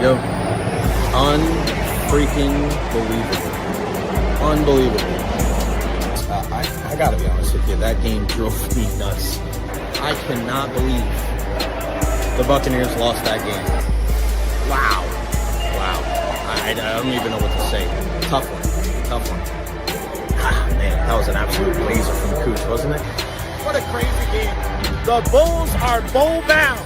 go. Unfreaking believable. Unbelievable. I gotta be honest with you, that game drove me nuts. I cannot believe the Buccaneers lost that game. Wow. I don't even know what to say. Tough one. Man, that was an absolute laser from Cooch, wasn't it? What a crazy game. The Bulls are bowl-bound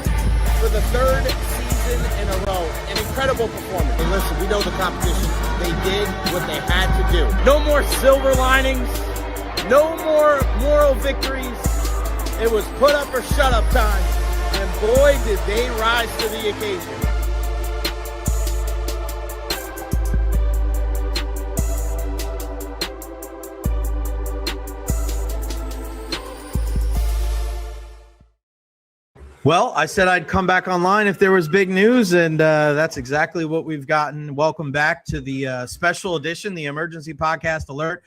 for the third season in a row. An incredible performance. Hey, listen, we know the competition. They did what they had to do. No more silver linings. No more moral victories. It was put up or shut up time. And boy, did they rise to the occasion. Well, I said I'd come back online if there was big news, and that's exactly what we've gotten. Welcome back to the special edition, the Emergency Podcast Alert,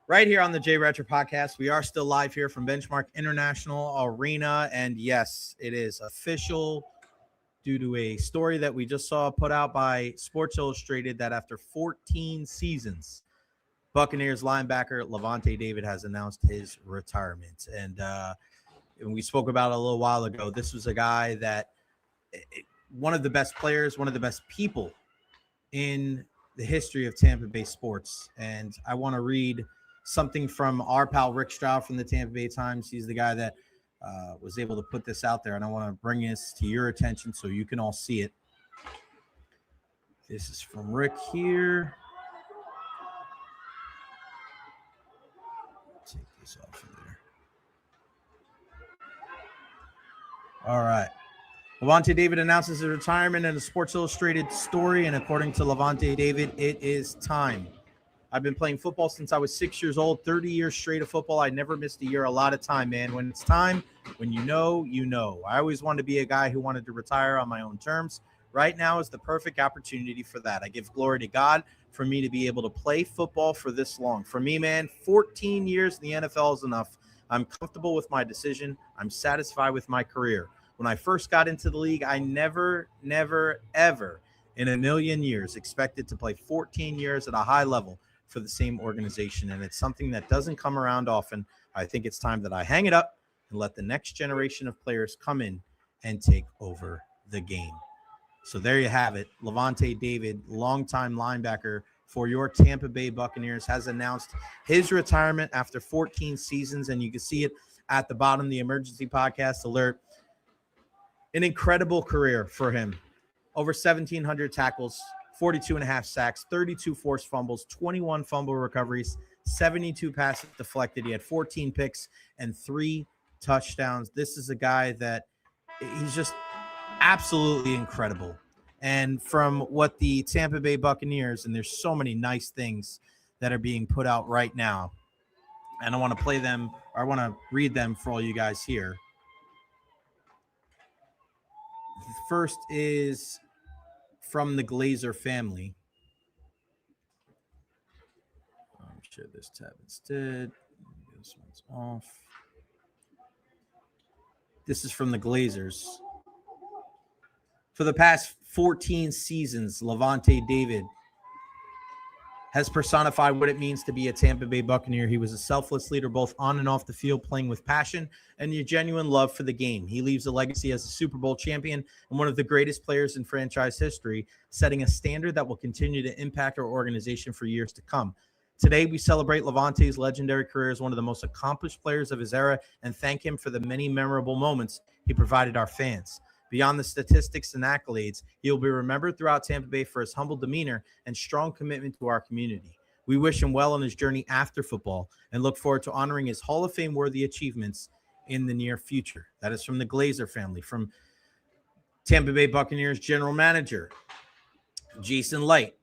right here on the J Retro Podcast. We are still live here from Benchmark International Arena, and yes, it is official due to a story that we just saw put out by Sports Illustrated that after 14 seasons, Buccaneers linebacker Lavonte David has announced his retirement. And we spoke about it a little while ago. This was a guy that one of the best players, one of the best people in the history of Tampa Bay sports. And I want to read something from our pal Rick Stroud from the Tampa Bay Times. He's the guy that was able to put this out there. And I want to bring this to your attention so you can all see it. This is from Rick here. Take this off of there. All right. Lavonte David announces his retirement in a Sports Illustrated story, and according to Lavonte David, it is time. I've been playing football since I was 6 years old, 30 years straight of football. I never missed a year, a lot of time, man. When it's time, when you know, you know. I always wanted to be a guy who wanted to retire on my own terms. Right now is the perfect opportunity for that. I give glory to God for me to be able to play football for this long. For me, man, 14 years in the NFL is enough. I'm comfortable with my decision. I'm satisfied with my career. When I first got into the league, I never, ever in a million years expected to play 14 years at a high level for the same organization. And it's something that doesn't come around often. I think it's time that I hang it up and let the next generation of players come in and take over the game. So there you have it. Lavonte David, longtime linebacker for your Tampa Bay Buccaneers, has announced his retirement after 14 seasons. And you can see it at the bottom, the Emergency Podcast Alert. An incredible career for him. Over 1,700 tackles, 42.5 sacks, 32 forced fumbles, 21 fumble recoveries, 72 passes deflected. He had 14 picks and 3 touchdowns. This is a guy that he's just absolutely incredible. And from what the Tampa Bay Buccaneers, and there's so many nice things that are being put out right now, and I want to play them, or I want to read them for all you guys here. The first is from the Glazer family. Share this tab instead. This one's off. This is from the Glazers. For the past 14 seasons, Lavonte David has personified what it means to be a Tampa Bay Buccaneer. He was a selfless leader both on and off the field, playing with passion and a genuine love for the game. He leaves a legacy as a Super Bowl champion and one of the greatest players in franchise history, setting a standard that will continue to impact our organization for years to come. Today, we celebrate Lavonte's legendary career as one of the most accomplished players of his era and thank him for the many memorable moments he provided our fans. Beyond the statistics and accolades, he will be remembered throughout Tampa Bay for his humble demeanor and strong commitment to our community. We wish him well on his journey after football and look forward to honoring his Hall of Fame-worthy achievements in the near future. That is from the Glazer family. From Tampa Bay Buccaneers general manager, Jason Light.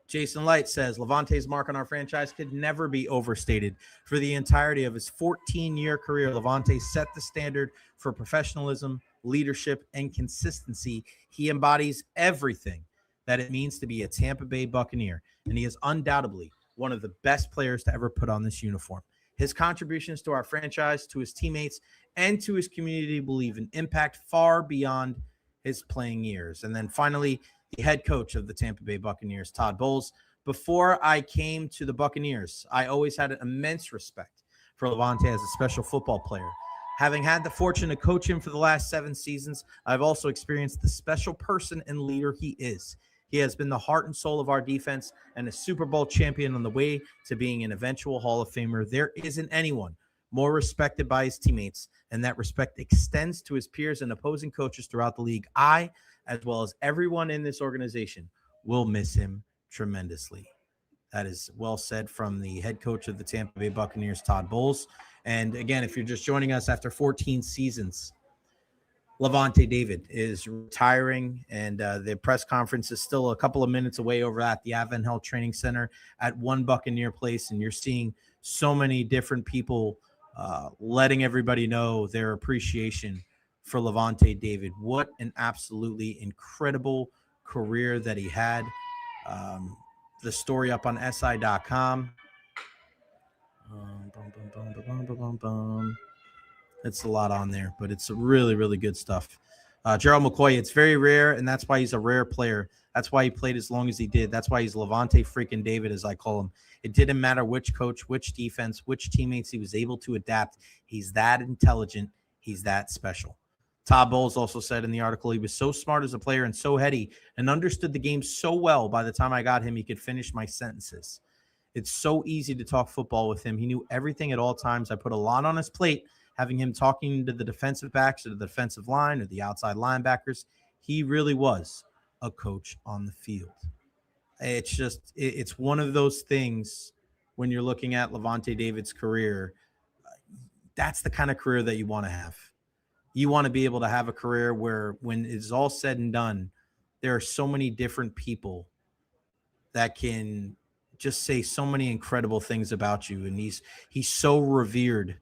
Jason Light says, Lavonte's mark on our franchise could never be overstated. For the entirety of his 14-year career, Lavonte set the standard for professionalism, leadership, and consistency. He embodies everything that it means to be a Tampa Bay Buccaneer, and he is undoubtedly one of the best players to ever put on this uniform. His contributions to our franchise, to his teammates, and to his community will leave an impact far beyond his playing years. And then finally, the head coach of the Tampa Bay Buccaneers, Todd Bowles. Before I came to the Buccaneers, I always had an immense respect for Lavonte as a special football player. Having had the fortune to coach him for the last 7 seasons, I've also experienced the special person and leader he is. He has been the heart and soul of our defense and a Super Bowl champion on the way to being an eventual Hall of Famer. There isn't anyone more respected by his teammates, and that respect extends to his peers and opposing coaches throughout the league. I, as well as everyone in this organization, will miss him tremendously. That is well said from the head coach of the Tampa Bay Buccaneers, Todd Bowles. And again, if you're just joining us after 14 seasons, Lavonte David is retiring, and the press conference is still a couple of minutes away over at the Advent Health Training Center at One Buccaneer Place, and you're seeing so many different people letting everybody know their appreciation for Lavonte David. What an absolutely incredible career that he had. The story up on SI.com. It's a lot on there, but it's really, really good stuff. Gerald McCoy, it's very rare, and that's why he's a rare player. That's why he played as long as he did. That's why he's Lavonte freaking David, as I call him. It didn't matter which coach, which defense, which teammates he was able to adapt. He's that intelligent. He's that special. Todd Bowles also said in the article, he was so smart as a player and so heady and understood the game so well. By the time I got him, he could finish my sentences. It's so easy to talk football with him. He knew everything at all times. I put a lot on his plate, having him talking to the defensive backs or the defensive line or the outside linebackers. He really was a coach on the field. It's just, it's one of those things when you're looking at Lavonte David's career. That's the kind of career that you want to have. You want to be able to have a career where when it's all said and done, there are so many different people that can just say so many incredible things about you. And he's so revered,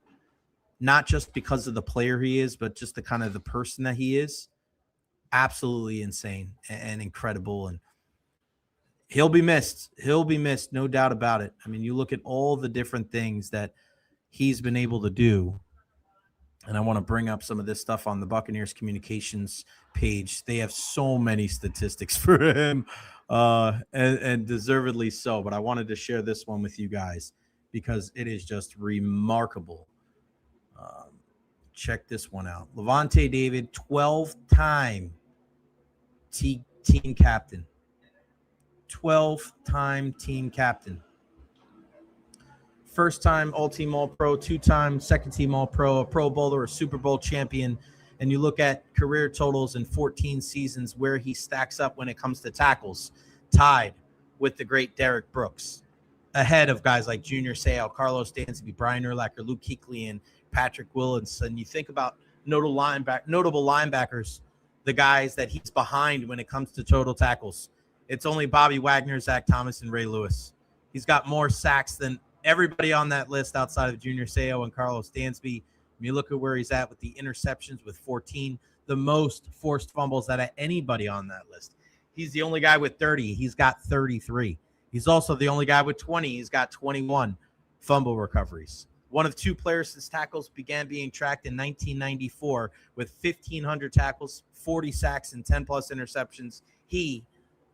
not just because of the player he is, but just the kind of the person that he is. Absolutely insane and incredible. And he'll be missed. He'll be missed, no doubt about it. I mean, you look at all the different things that he's been able to do. And I want to bring up some of this stuff on the Buccaneers communications page. They have so many statistics for him, and deservedly so. But I wanted to share this one with you guys because it is just remarkable. Check this one out. Lavonte David, 12-time team captain. 12-time team captain. First-time all-team All-Pro, 2-time second-team All-Pro, a Pro Bowler, a Super Bowl champion. And you look at career totals in 14 seasons where he stacks up when it comes to tackles, tied with the great Derek Brooks, ahead of guys like Junior Seau, Carlos Dansby, Brian Urlacher, Luke Kuechly, and Patrick Willis. And you think about notable linebackers, the guys that he's behind when it comes to total tackles. It's only Bobby Wagner, Zach Thomas, and Ray Lewis. He's got more sacks than everybody on that list outside of Junior Seau and Carlos Dansby. You look at where he's at with the interceptions with 14, the most forced fumbles out of anybody on that list. He's the only guy with 30. He's got 33. He's also the only guy with 20. He's got 21 fumble recoveries. One of 2 players since tackles began being tracked in 1994 with 1,500 tackles, 40 sacks, and 10-plus interceptions. He,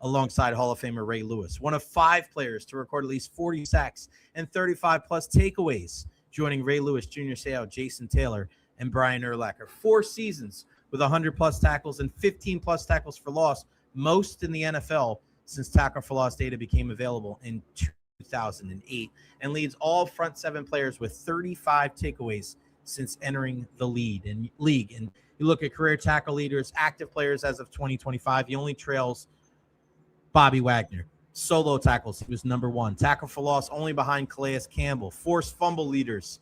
alongside Hall of Famer Ray Lewis, one of 5 players to record at least 40 sacks and 35-plus takeaways, joining Ray Lewis, Junior Seau, Jason Taylor, and Brian Urlacher. 4 seasons with 100-plus tackles and 15-plus tackles for loss, most in the NFL since tackle for loss data became available in 2008, and leads all front 7 players with 35 takeaways since entering the league. And you look at career tackle leaders, active players as of 2025, he only trails Bobby Wagner. Solo tackles, he was number 1. Tackle for loss, only behind Calais Campbell. Forced fumble leaders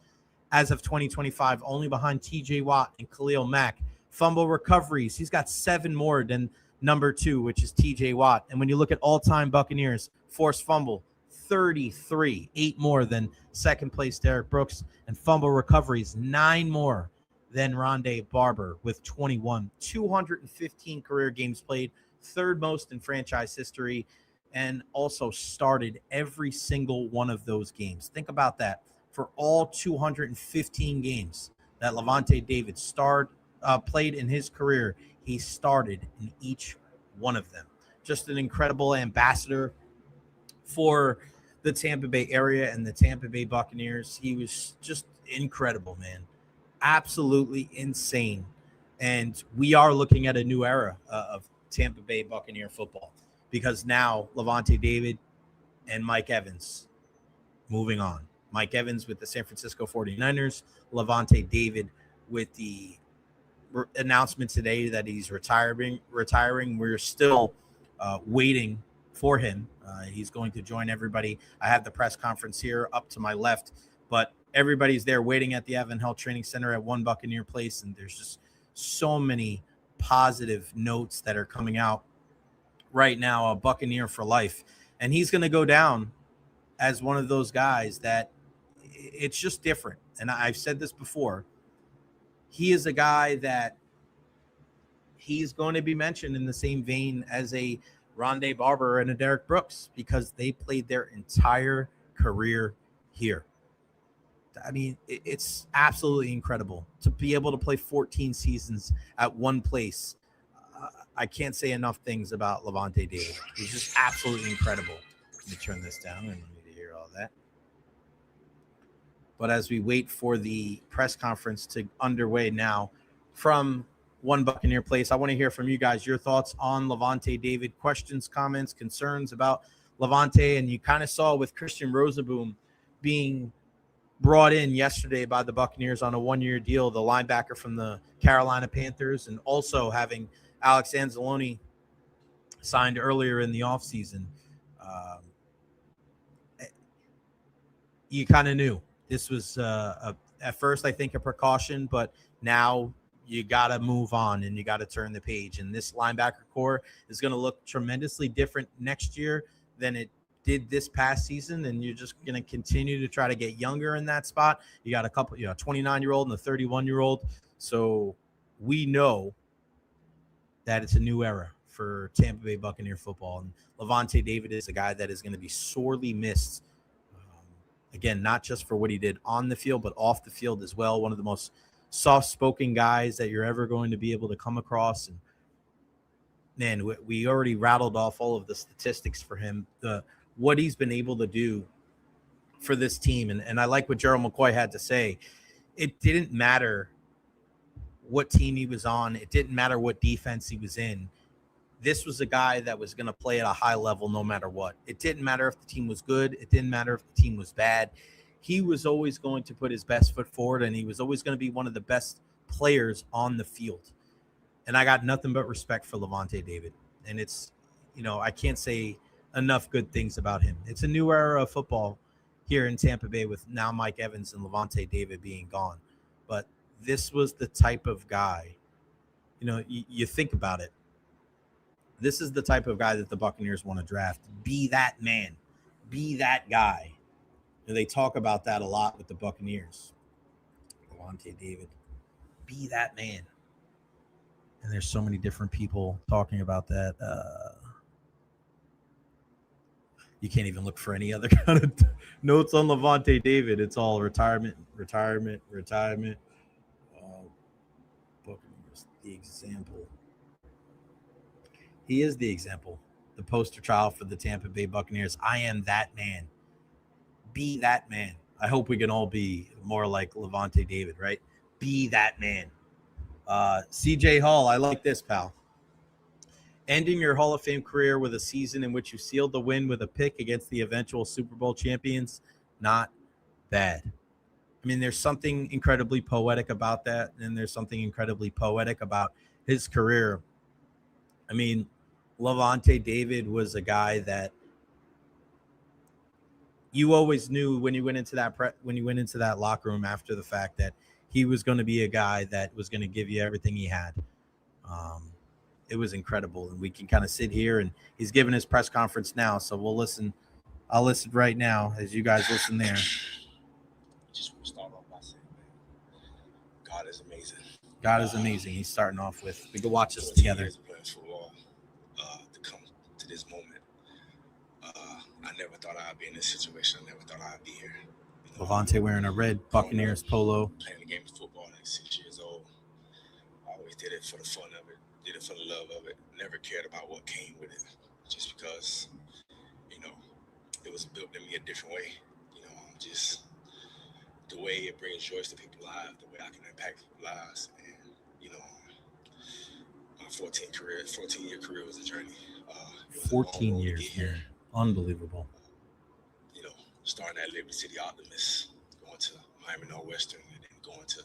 as of 2025, only behind TJ Watt and Khalil Mack. Fumble recoveries, he's got 7 more than number 2, which is TJ Watt. And when you look at all-time Buccaneers, forced fumble, 33, 8 more than second place Derek Brooks. And fumble recoveries, 9 more than Rondé Barber with 21. 215 career games played, 3rd most in franchise history, and also started every single one of those games. Think about that. For all 215 games that Lavonte David played in his career, he started in each one of them. Just an incredible ambassador for the Tampa Bay area and the Tampa Bay Buccaneers. He was just incredible, man. Absolutely insane. And we are looking at a new era of Tampa Bay Buccaneer football because now Lavonte David and Mike Evans moving on. Mike Evans with the San Francisco 49ers, Lavonte David with the announcement today that he's retiring. We're still waiting for him. He's going to join everybody. I have the press conference here up to my left, but everybody's there waiting at the Avon Health Training Center at One Buccaneer Place, and there's just so many positive notes that are coming out right now. A Buccaneer for life, and he's going to go down as one of those guys that it's just different. And I've said this before. He is a guy that he's going to be mentioned in the same vein as a Rondé Barber and a Derek Brooks because they played their entire career here. I mean, it's absolutely incredible to be able to play 14 seasons at one place. I can't say enough things about Lavonte David. He's just absolutely incredible. Let me turn this down. I don't need to hear all that. But as we wait for the press conference to underway now from One Buccaneer Place, I want to hear from you guys your thoughts on Lavonte David, questions, comments, concerns about Lavonte. And you kind of saw with Christian Rozeboom being brought in yesterday by the Buccaneers on a one-year deal, the linebacker from the Carolina Panthers, and also having Alex Anzalone signed earlier in the offseason. You kind of knew this was at first, I think, a precaution, but now you got to move on and you got to turn the page. And this linebacker core is going to look tremendously different next year than it did this past season. And you're just going to continue to try to get younger in that spot. You got a couple, 29-year-old and a 31-year-old. So we know that it's a new era for Tampa Bay Buccaneer football. And Lavonte David is a guy that is going to be sorely missed. Again, not just for what he did on the field, but off the field as well. One of the most soft-spoken guys that you're ever going to be able to come across. And man, we already rattled off all of the statistics for him, what he's been able to do for this team. And I like what Gerald McCoy had to say. It didn't matter what team he was on. It didn't matter what defense he was in. This was a guy that was going to play at a high level no matter what. It didn't matter if the team was good. It didn't matter if the team was bad. He was always going to put his best foot forward, and he was always going to be one of the best players on the field. And I got nothing but respect for Lavonte David. And it's, I can't say enough good things about him. It's a new era of football here in Tampa Bay with now Mike Evans and Lavonte David being gone. But this was the type of guy, you think about it. This is the type of guy that the Buccaneers want to draft. Be that man. Be that guy. And they talk about that a lot with the Buccaneers. Lavonte David. Be that man. And there's so many different people talking about that. You can't even look for any other kind of notes on Lavonte David. It's all retirement. Buccaneers, the example. He is the example, the poster child for the Tampa Bay Buccaneers. I am that man. Be that man. I hope we can all be more like Lavonte David, right? Be that man. CJ Hall, I like this, pal. Ending your Hall of Fame career with a season in which you sealed the win with a pick against the eventual Super Bowl champions, not bad. I mean, there's something incredibly poetic about that, and there's something incredibly poetic about his career. I mean, Lavonte David was a guy that you always knew when you went into that locker room after the fact that he was going to be a guy that was going to give you everything he had. It was incredible, and we can kind of sit here, and he's giving his press conference now, so we'll listen. I'll listen right now as you guys listen there. Just want to start off by saying, man, God is amazing. God is amazing. He's starting off with. We can watch this together. To come to this moment, I never thought I'd be in this situation. I never thought I'd be here. Lavonte wearing a red Buccaneers polo. Playing the game of football at 6 years old. I always did it for the fun of it. did it for the love of it. Never cared about what came with it, just because, it was built in me a different way. Just the way it brings joy to people's lives, the way I can impact people's lives, and my 14-year career was a journey. It was 14 a long road years, to get here. man. Unbelievable. Starting at Liberty City Optimist, going to Miami Northwestern, and then going to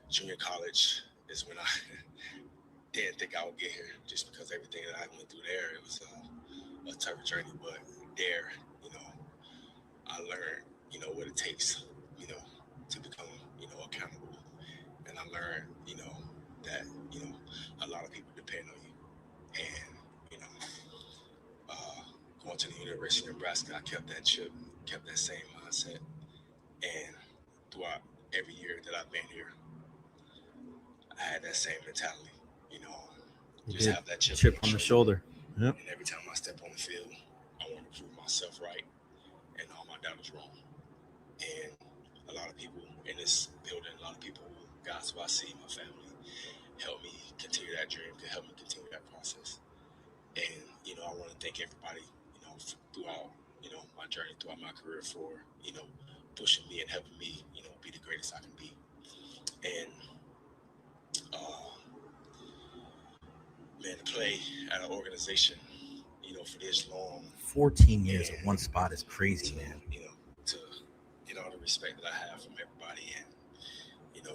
junior college is when I didn't think I would get here, just because everything that I went through there, it was a tough journey. But there, I learned, what it takes, to become, accountable. And I learned, that, a lot of people depend on you. And, going to the University of Nebraska, I kept that chip, kept that same mindset. And throughout every year that I've been here, I had that same mentality, just have that chip on the shoulder. Yep. And every time I step on the field, I want to prove myself right and all my doubters wrong. And a lot of people in this building, a lot of people, guys who I see, my family, help me continue that dream, to help me continue that process. And, I want to thank everybody, throughout, my journey, throughout my career for, pushing me and helping me, be the greatest I can be. And, man, to play at an organization, for this long. 14 years at one spot is crazy, man. To get all the respect that I have from everybody and,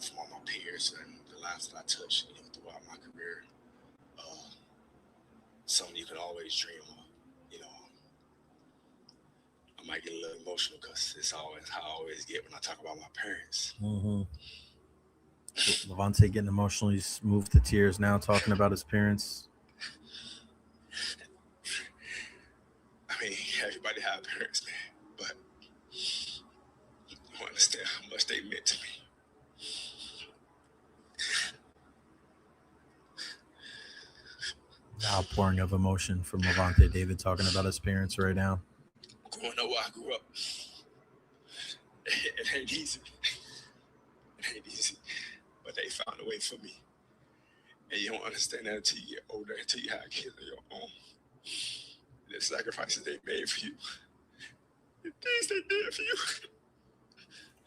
from all my peers and the lives that I touched, throughout my career. Something you can always dream of. I might get a little emotional because it's always how I always get when I talk about my parents. Mm-hmm. Lavonte getting emotional. He's moved to tears now, talking about his parents. I mean, everybody have parents, man, but you understand how much they meant to me. Outpouring of emotion from Lavonte David talking about his parents right now. Growing up where I grew up, it ain't easy. It ain't easy, but they found a way for me. And you don't understand that until you get older, until you have kids of your own. The sacrifices they made for you, the things they did for you.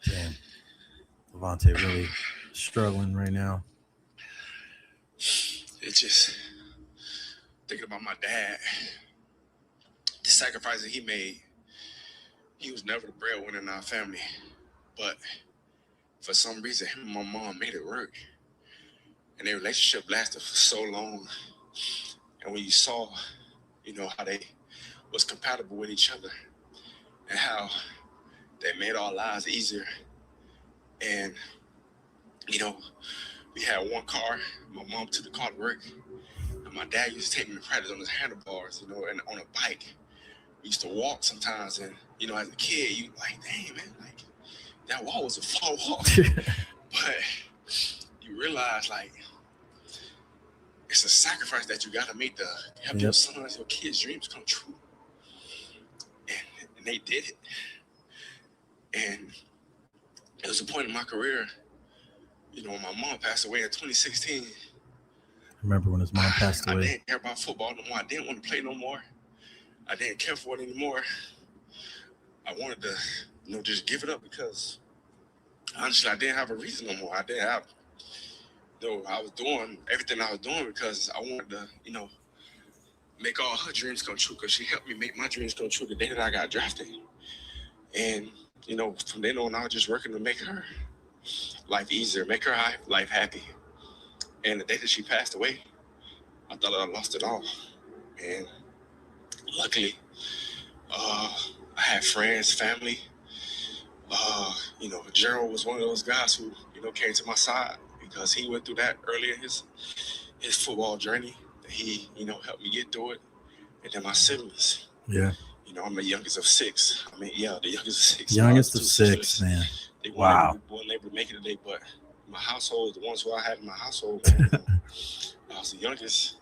Damn. Lavonte really struggling right now. It's just thinking about my dad, the sacrifices he made. He was never the breadwinner in our family, but for some reason, him and my mom made it work. And their relationship lasted for so long. And when you saw, how they was compatible with each other and how they made our lives easier. And, we had one car. My mom took the car to work. And my dad used to take me to practice on his handlebars, and on a bike. We used to walk sometimes. And, as a kid, you like, dang, man, like, that wall was a far walk. But you realize, like, it's a sacrifice that you got to make to help your sons, your kids' dreams come true. And they did it. And it was a point in my career, when my mom passed away in 2016. I remember when his mom passed away. I didn't care about football no more. I didn't want to play no more. I didn't care for it anymore. I wanted to, just give it up because, honestly, I didn't have a reason no more. I didn't have, I was doing everything I was doing because I wanted to, make all her dreams come true, because she helped me make my dreams come true the day that I got drafted. And, from then on, I was just working to make her life easier, make her life happy. And the day that she passed away, I thought I lost it all. And luckily, I had friends, family. Gerald was one of those guys who, came to my side because he went through that early in his football journey. He, helped me get through it. And then my siblings. Yeah. I'm the youngest of six. The youngest of six. Youngest of six, man. They wow. weren't able to make it today, but my household, the ones who I had in my household, man, I was the youngest.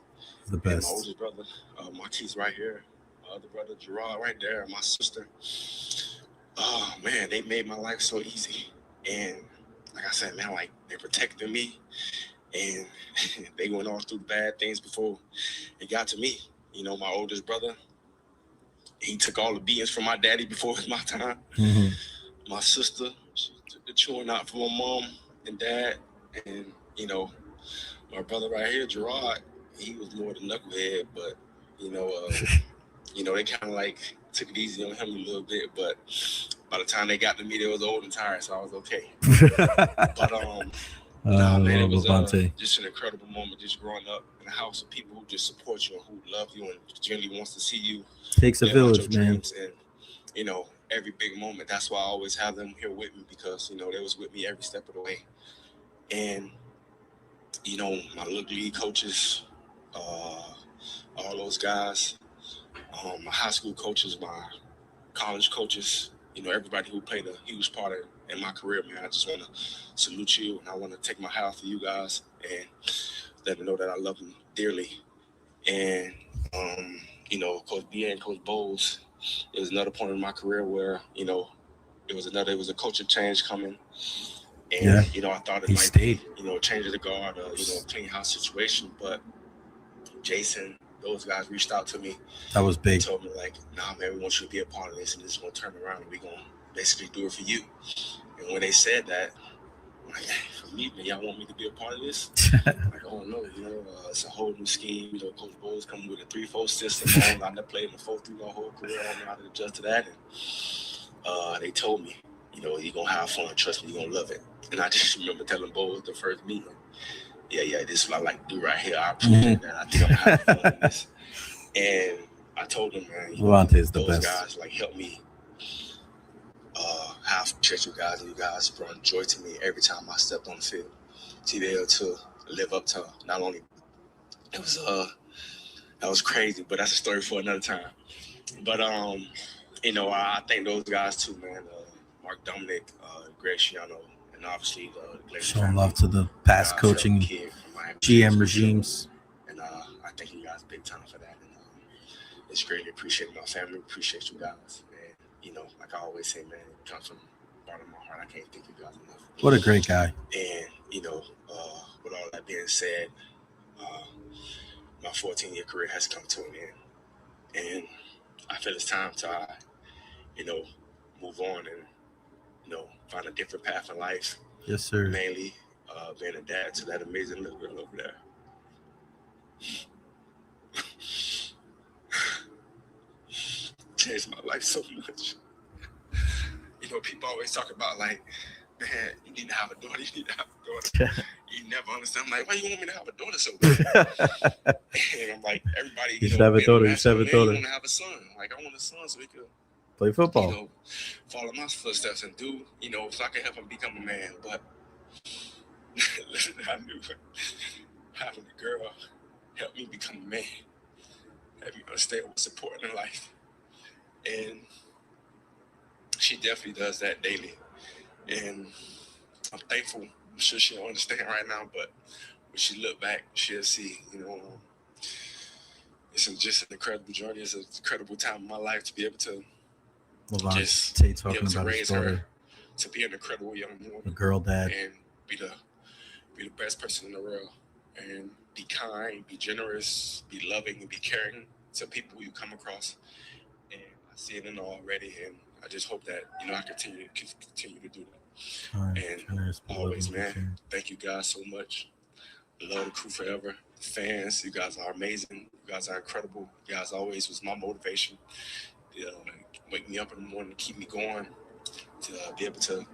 The best. And my oldest brother, Marquise, right here. My other brother, Gerard, right there. And my sister. Oh, man, they made my life so easy. And like I said, man, like, they protected me. And they went all through bad things before it got to me. You know, my oldest brother, he took all the beatings from my daddy before it was my time. Mm-hmm. My sister, she took the chewing out from my mom and dad. And, you know, my brother right here, Gerard, he was more the knucklehead, but, you know, they kind of like took it easy on him a little bit. But by the time they got to me, they was old and tired, so I was okay. But, man, it was just an incredible moment just growing up in a house of people who just support you and who love you and genuinely wants to see you. Takes a village, man. And, you know, every big moment. That's why I always have them here with me because, you know, they was with me every step of the way. And, you know, my little league coaches, all those guys, my high school coaches, my college coaches, you know, everybody who played a huge part in my career, man. I just want to salute you, and I want to take my hat off to you guys and let them know that I love them dearly. And, you know, Coach B and Coach Bowles, it was another point in my career where, you know, it was a coaching change coming. And, you know, I thought it might be, you know, change of the guard, you know, clean house situation. But Jason, those guys reached out to me. That was big. Told me, like, nah, man, we want you to be a part of this, and this is going to turn around, and we're going to basically do it for you. And when they said that, I'm like, hey, for me, man, y'all want me to be a part of this? I'm like, oh, no, you know, it's a whole new scheme. You know, Coach Bowles coming with a 3-4 system. I never played in a 4-3 my whole career. I don't know how to adjust to that. And they told me, you know, you're going to have fun. Trust me, you're going to love it. And I just remember telling Bowles the first meeting, yeah, this is what I like to do right here. I appreciate that. I think I'm going to have fun with this. And I told him, man, you know, those guys, like, help me have church with guys, and you guys brought joy to me every time I stepped on the field. To be able to live up to not only, it was, that was crazy, but that's a story for another time. But, you know, I thank those guys too, man. Mark Dominic, Greg Schiano, and obviously showing love to the past coaching GM regimes. And I thank you guys big time for that. And it's greatly appreciated. My family appreciates you guys. And, you know, like I always say, man, it comes from the bottom of my heart. I can't thank you guys enough. What a great guy. And, you know, with all that being said, my 14-year career has come to an end. And I feel it's time to, you know, move on and, you know, find a different path in life. Yes, sir. Mainly being a dad to that amazing little girl over there. Changed my life so much. You know, people always talk about, like, man, you need to have a daughter. You need to have a daughter. You never understand. I'm like, why you want me to have a daughter so bad? And I'm like, everybody, you should have a daughter. You should have a daughter. You want to have a son. Like, I want a son so he could play football. You know, follow my footsteps and do, you know, so I can help him become a man. But I knew having a girl helped me become a man. Helped me understand what's important in life. And she definitely does that daily. And I'm thankful. I'm sure she don't understand right now, but when she look back, she'll see, you know, it's just an incredible journey. It's an incredible time in my life to be able to just be able to raise her to be an incredible young woman, a girl dad, and be the best person in the world, and be kind, be generous, be loving, and be caring to people you come across. And I see it in her already, and I just hope that, you know, I continue to do that. And always, man, thank you guys so much. Love the crew forever. Fans, you guys are amazing. You guys are incredible. You guys always was my motivation. Wake me up in the morning to keep me going, to be able to,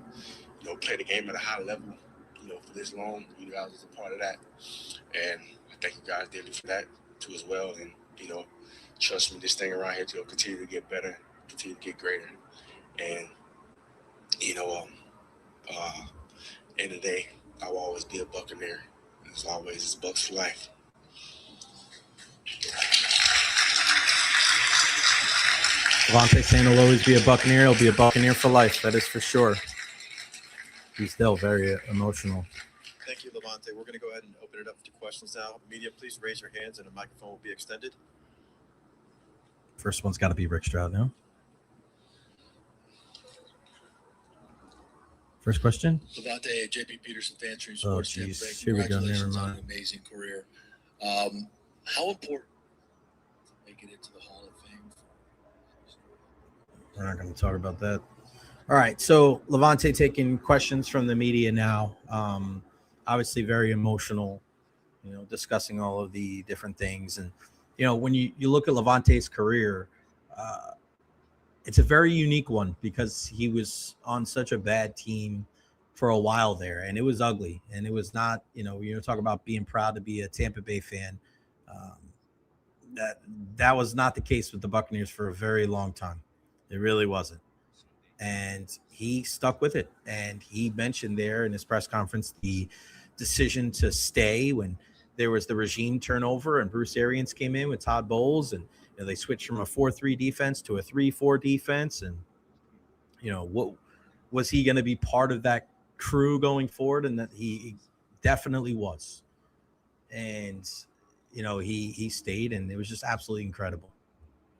you know, play the game at a high level, you know, for this long. You guys was a part of that. And I thank you guys dearly for that too as well. And, you know, trust me, this thing around here will continue to get better, continue to get greater. And, you know, end of the day, I will always be a Buccaneer. As always, it's Bucks for life. Lavonte saying he'll always be a Buccaneer. He'll be a Buccaneer for life. That is for sure. He's still very emotional. Thank you, Lavonte. We're going to go ahead and open it up to questions now. Media, please raise your hands and a microphone will be extended. First one's got to be Rick Stroud now. First question. Lavonte, JP Peterson, Fan Stream Oh, Sports. Tampa Bay. jeez. Here we go. Never Congratulations on mind. an amazing career. How important making it to the Hall of Fame? We're not going to talk about that. All right. So Lavonte taking questions from the media now. Obviously very emotional, discussing all of the different things. And, when you look at Lavonte's career, it's a very unique one because he was on such a bad team for a while there, and it was ugly. And it was not, talk about being proud to be a Tampa Bay fan. That was not the case with the Buccaneers for a very long time. It really wasn't. And he stuck with it. And he mentioned there in his press conference the decision to stay when there was the regime turnover and Bruce Arians came in with Todd Bowles, and they switched from a 4-3 defense to a 3-4 defense. And, what was he going to be part of that crew going forward? And that he definitely was. And, he stayed, and it was just absolutely incredible.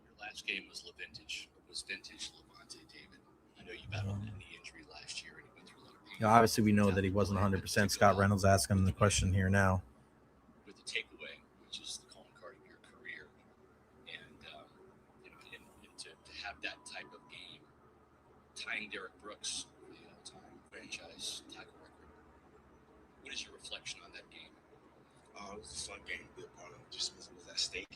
Your last game was vintage. It was vintage Lavonte David. I know you battled a knee injury last year, and you went through a lot of pain. Obviously, we know that he wasn't 100%. Scott Reynolds asking him the question here now. With the takeaway, which is the calling card of your career, and to have that type of game, tying Derek Brooks for the all-time franchise tackle record. What is your reflection on that game? It was a fun game to be a part of. Just was at stake.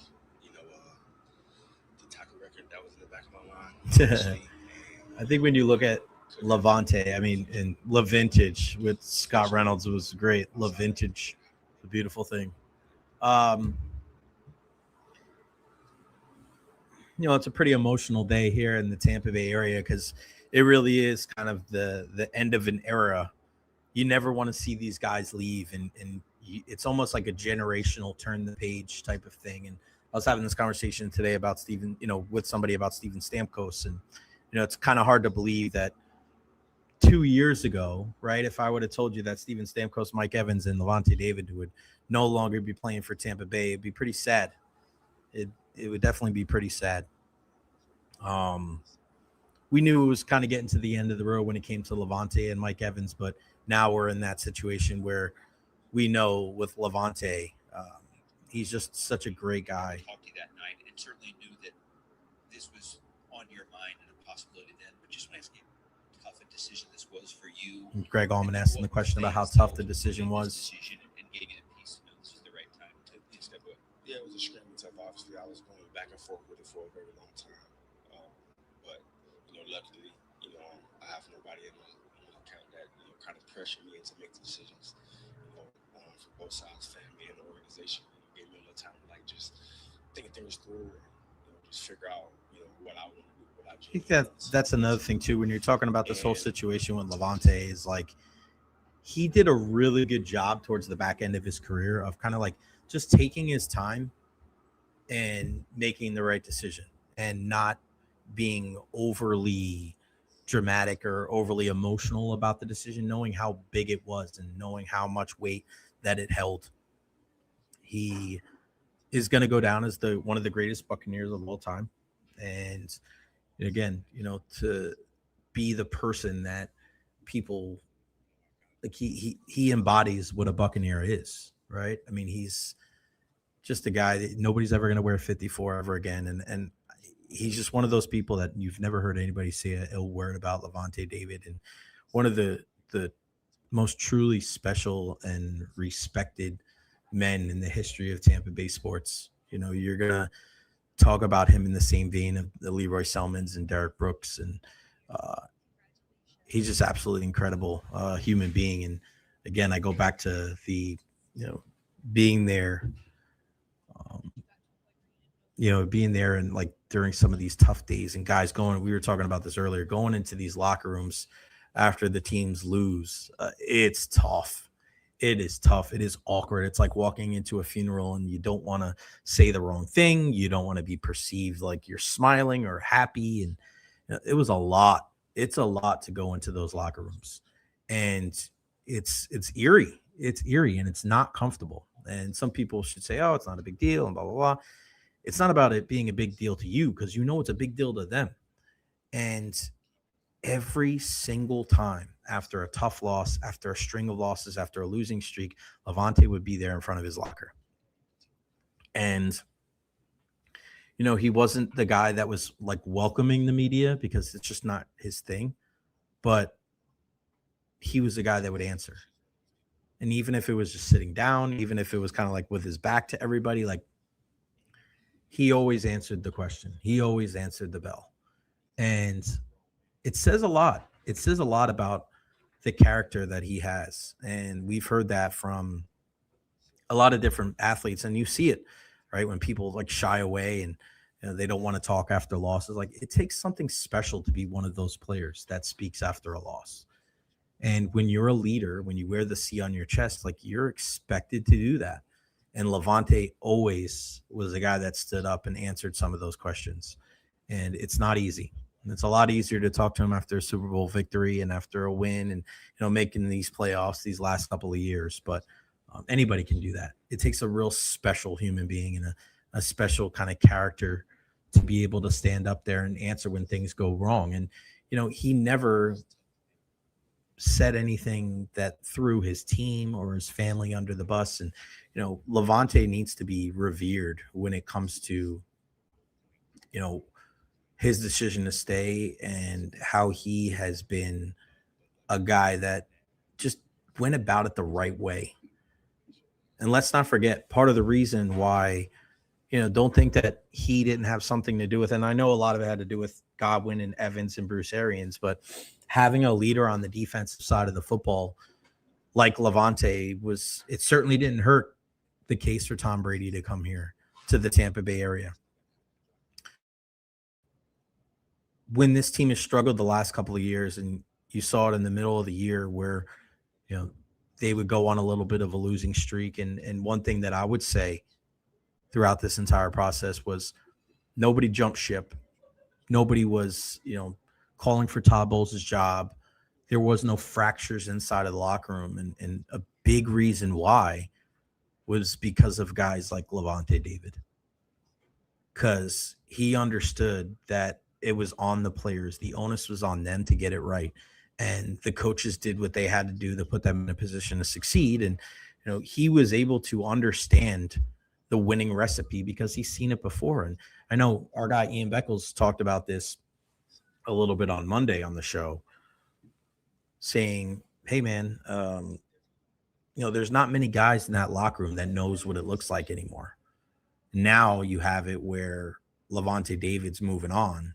The tackle record that was in the back of my mind. I think when you look at Lavonte, and LaVintage with Scott Reynolds was great. LaVintage, a beautiful thing. It's a pretty emotional day here in the Tampa Bay area because it really is kind of the end of an era. You never want to see these guys leave, and it's almost like a generational turn the page type of thing. And I was having this conversation today about Steven, with somebody about Steven Stamkos, and it's kind of hard to believe that 2 years ago, right? If I would have told you that Steven Stamkos, Mike Evans, and Lavonte David would no longer be playing for Tampa Bay, it'd be pretty sad. It would definitely be pretty sad. We knew it was kind of getting to the end of the road when it came to Lavonte and Mike Evans, but now we're in that situation where we know with Lavonte, he's just such a great guy. I talked to you that night and certainly knew that this was on your mind and a possibility then, but just want to ask you how tough a decision this was for you. Greg Allman asked him the question about how tough the decision was. And gave you the piece. This is the right time to step away. Yeah, it was a screaming tough. Obviously, I was going back and forth with it for a very long time. But luckily, I have nobody in my account that kind of pressure me into make decisions. For both sides, family and the organization, gave me a little time to just think things through and just figure out what I want to do. What I think that's another thing too. When you're talking about this whole situation with Lavonte, is he did a really good job towards the back end of his career of kind of just taking his time and making the right decision and not being overly dramatic or overly emotional about the decision, knowing how big it was and knowing how much weight that it held. He is going to go down as one of the greatest Buccaneers of all time. And again, to be the person that people he embodies what a Buccaneer is, right? He's just a guy that nobody's ever going to wear 54 ever again. And he's just one of those people that you've never heard anybody say an ill word about. Lavonte David, and one of the most truly special and respected men in the history of Tampa Bay sports. You're going to talk about him in the same vein of the Leroy Selmans and Derek Brooks. And he's just absolutely incredible human being. And again, I go back to the, being there, being there and during some of these tough days and guys we were talking about this earlier, going into these locker rooms after the teams lose. It's tough. It is tough. It is awkward. It's like walking into a funeral and you don't want to say the wrong thing. You don't want to be perceived like you're smiling or happy. And it was a lot. It's a lot to go into those locker rooms, and it's eerie. It's eerie and it's not comfortable. And some people should say, oh, it's not a big deal and blah, blah, blah. It's not about it being a big deal to you because it's a big deal to them. And every single time after a tough loss, after a string of losses, after a losing streak, Lavonte would be there in front of his locker. And, he wasn't the guy that was like welcoming the media because it's just not his thing, but he was the guy that would answer. And even if it was just sitting down, even if it was kind of like with his back to everybody, like he always answered the question. He always answered the bell. And it says a lot. It says a lot about the character that he has. And we've heard that from a lot of different athletes. And you see it, right? When people like shy away and they don't want to talk after losses. Like it takes something special to be one of those players that speaks after a loss. And when you're a leader, when you wear the C on your chest, like you're expected to do that. And Lavonte always was the guy that stood up and answered some of those questions. And it's not easy. And it's a lot easier to talk to him after a Super Bowl victory and after a win and, making these playoffs these last couple of years. But anybody can do that. It takes a real special human being and a special kind of character to be able to stand up there and answer when things go wrong. And, he never said anything that threw his team or his family under the bus. And, Lavonte needs to be revered when it comes to, his decision to stay and how he has been a guy that just went about it the right way. And let's not forget, part of the reason why, don't think that he didn't have something to do with it. And I know a lot of it had to do with Godwin and Evans and Bruce Arians, but having a leader on the defensive side of the football like Lavonte it certainly didn't hurt the case for Tom Brady to come here to the Tampa Bay area. When this team has struggled the last couple of years, and you saw it in the middle of the year where, they would go on a little bit of a losing streak. And one thing that I would say throughout this entire process was nobody jumped ship. Nobody was, calling for Todd Bowles' job. There was no fractures inside of the locker room. And a big reason why was because of guys like Lavonte David. Because he understood that it was on the players. The onus was on them to get it right. And the coaches did what they had to do to put them in a position to succeed. And, he was able to understand the winning recipe because he's seen it before. And I know our guy Ian Beckles talked about this a little bit on Monday on the show, saying, hey, man, there's not many guys in that locker room that knows what it looks like anymore. Now you have it where Lavonte David's moving on.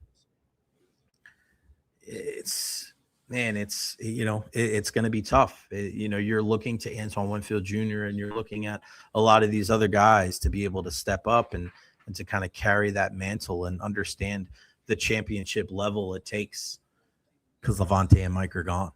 It's going to be tough. You're looking to Antoine Winfield Jr. and you're looking at a lot of these other guys to be able to step up and to kind of carry that mantle and understand the championship level it takes, because Lavonte and Mike are gone.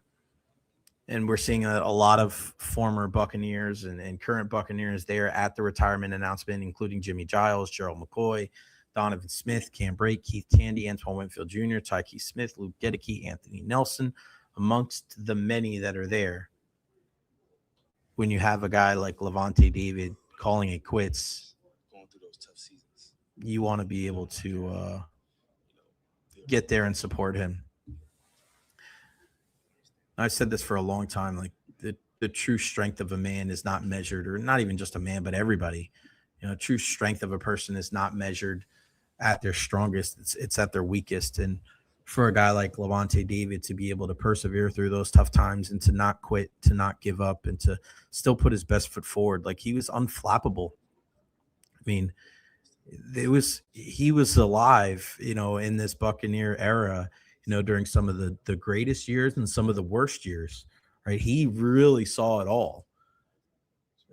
And we're seeing a lot of former Buccaneers and current Buccaneers there at the retirement announcement, including Jimmy Giles, Gerald McCoy, Donovan Smith, Cam Brake, Keith Tandy, Antoine Winfield Jr., Tyke Smith, Luke Gedeke, Anthony Nelson, amongst the many that are there. When you have a guy like Lavonte David calling it quits, going through those tough seasons, you want to be able to get there and support him. I've said this for a long time, like the true strength of a man is not measured, or not even just a man, but everybody. True strength of a person is not measured at their strongest. It's at their weakest. And for a guy like Lavonte David to be able to persevere through those tough times and to not quit, to not give up, and to still put his best foot forward, like he was unflappable. I mean, he was alive, in this Buccaneer era, during some of the greatest years and some of the worst years, right? He really saw it all.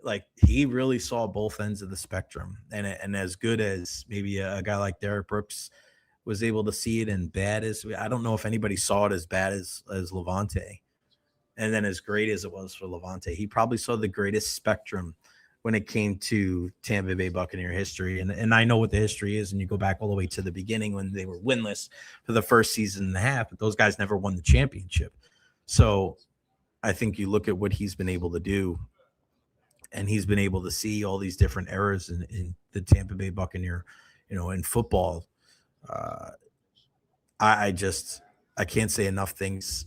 Like he really saw both ends of the spectrum, and as good as maybe a guy like Derek Brooks was able to see it, and bad as I don't know if anybody saw it as bad as Lavonte, and then as great as it was for Lavonte, he probably saw the greatest spectrum when it came to Tampa Bay Buccaneer history. And I know what the history is, and you go back all the way to the beginning when they were winless for the first season and a half, but those guys never won the championship. So I think you look at what he's been able to do, and he's been able to see all these different eras in the Tampa Bay Buccaneer, in football. I can't say enough nice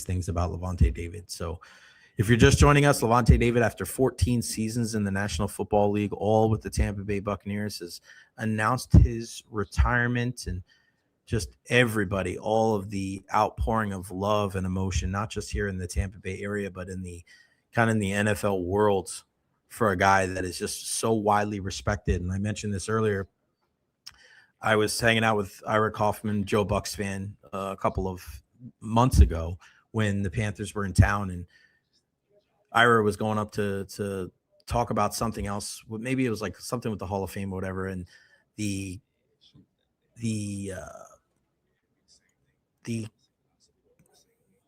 things about Lavonte David. So if you're just joining us, Lavonte David, after 14 seasons in the National Football League, all with the Tampa Bay Buccaneers, has announced his retirement, and just everybody, all of the outpouring of love and emotion, not just here in the Tampa Bay area, but in the kind of in the NFL world, for a guy that is just so widely respected. And I mentioned this earlier. I was hanging out with Ira Kaufman, Joe Bucks fan, a couple of months ago when the Panthers were in town, and Ira was going up to talk about something else. Maybe it was like something with the Hall of Fame or whatever. And the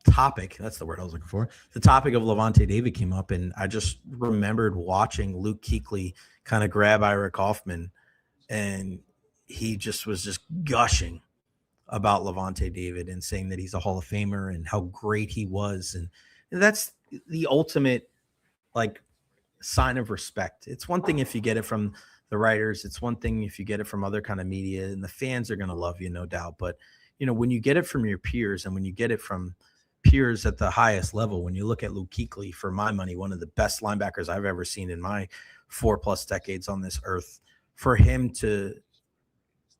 topic, that's the word I was looking for. The topic of Lavonte David came up, and I just remembered watching Luke Kuechly kind of grab Ira Kaufman, and he just was just gushing about Lavonte David and saying that he's a Hall of Famer and how great he was. And that's the ultimate like sign of respect. It's one thing if you get it from the writers, it's one thing if you get it from other kind of media, and the fans are going to love you, no doubt. But when you get it from your peers, and when you get it from peers at the highest level, when you look at Luke Kuechly, for my money, one of the best linebackers I've ever seen in my 4+ decades on this earth, for him to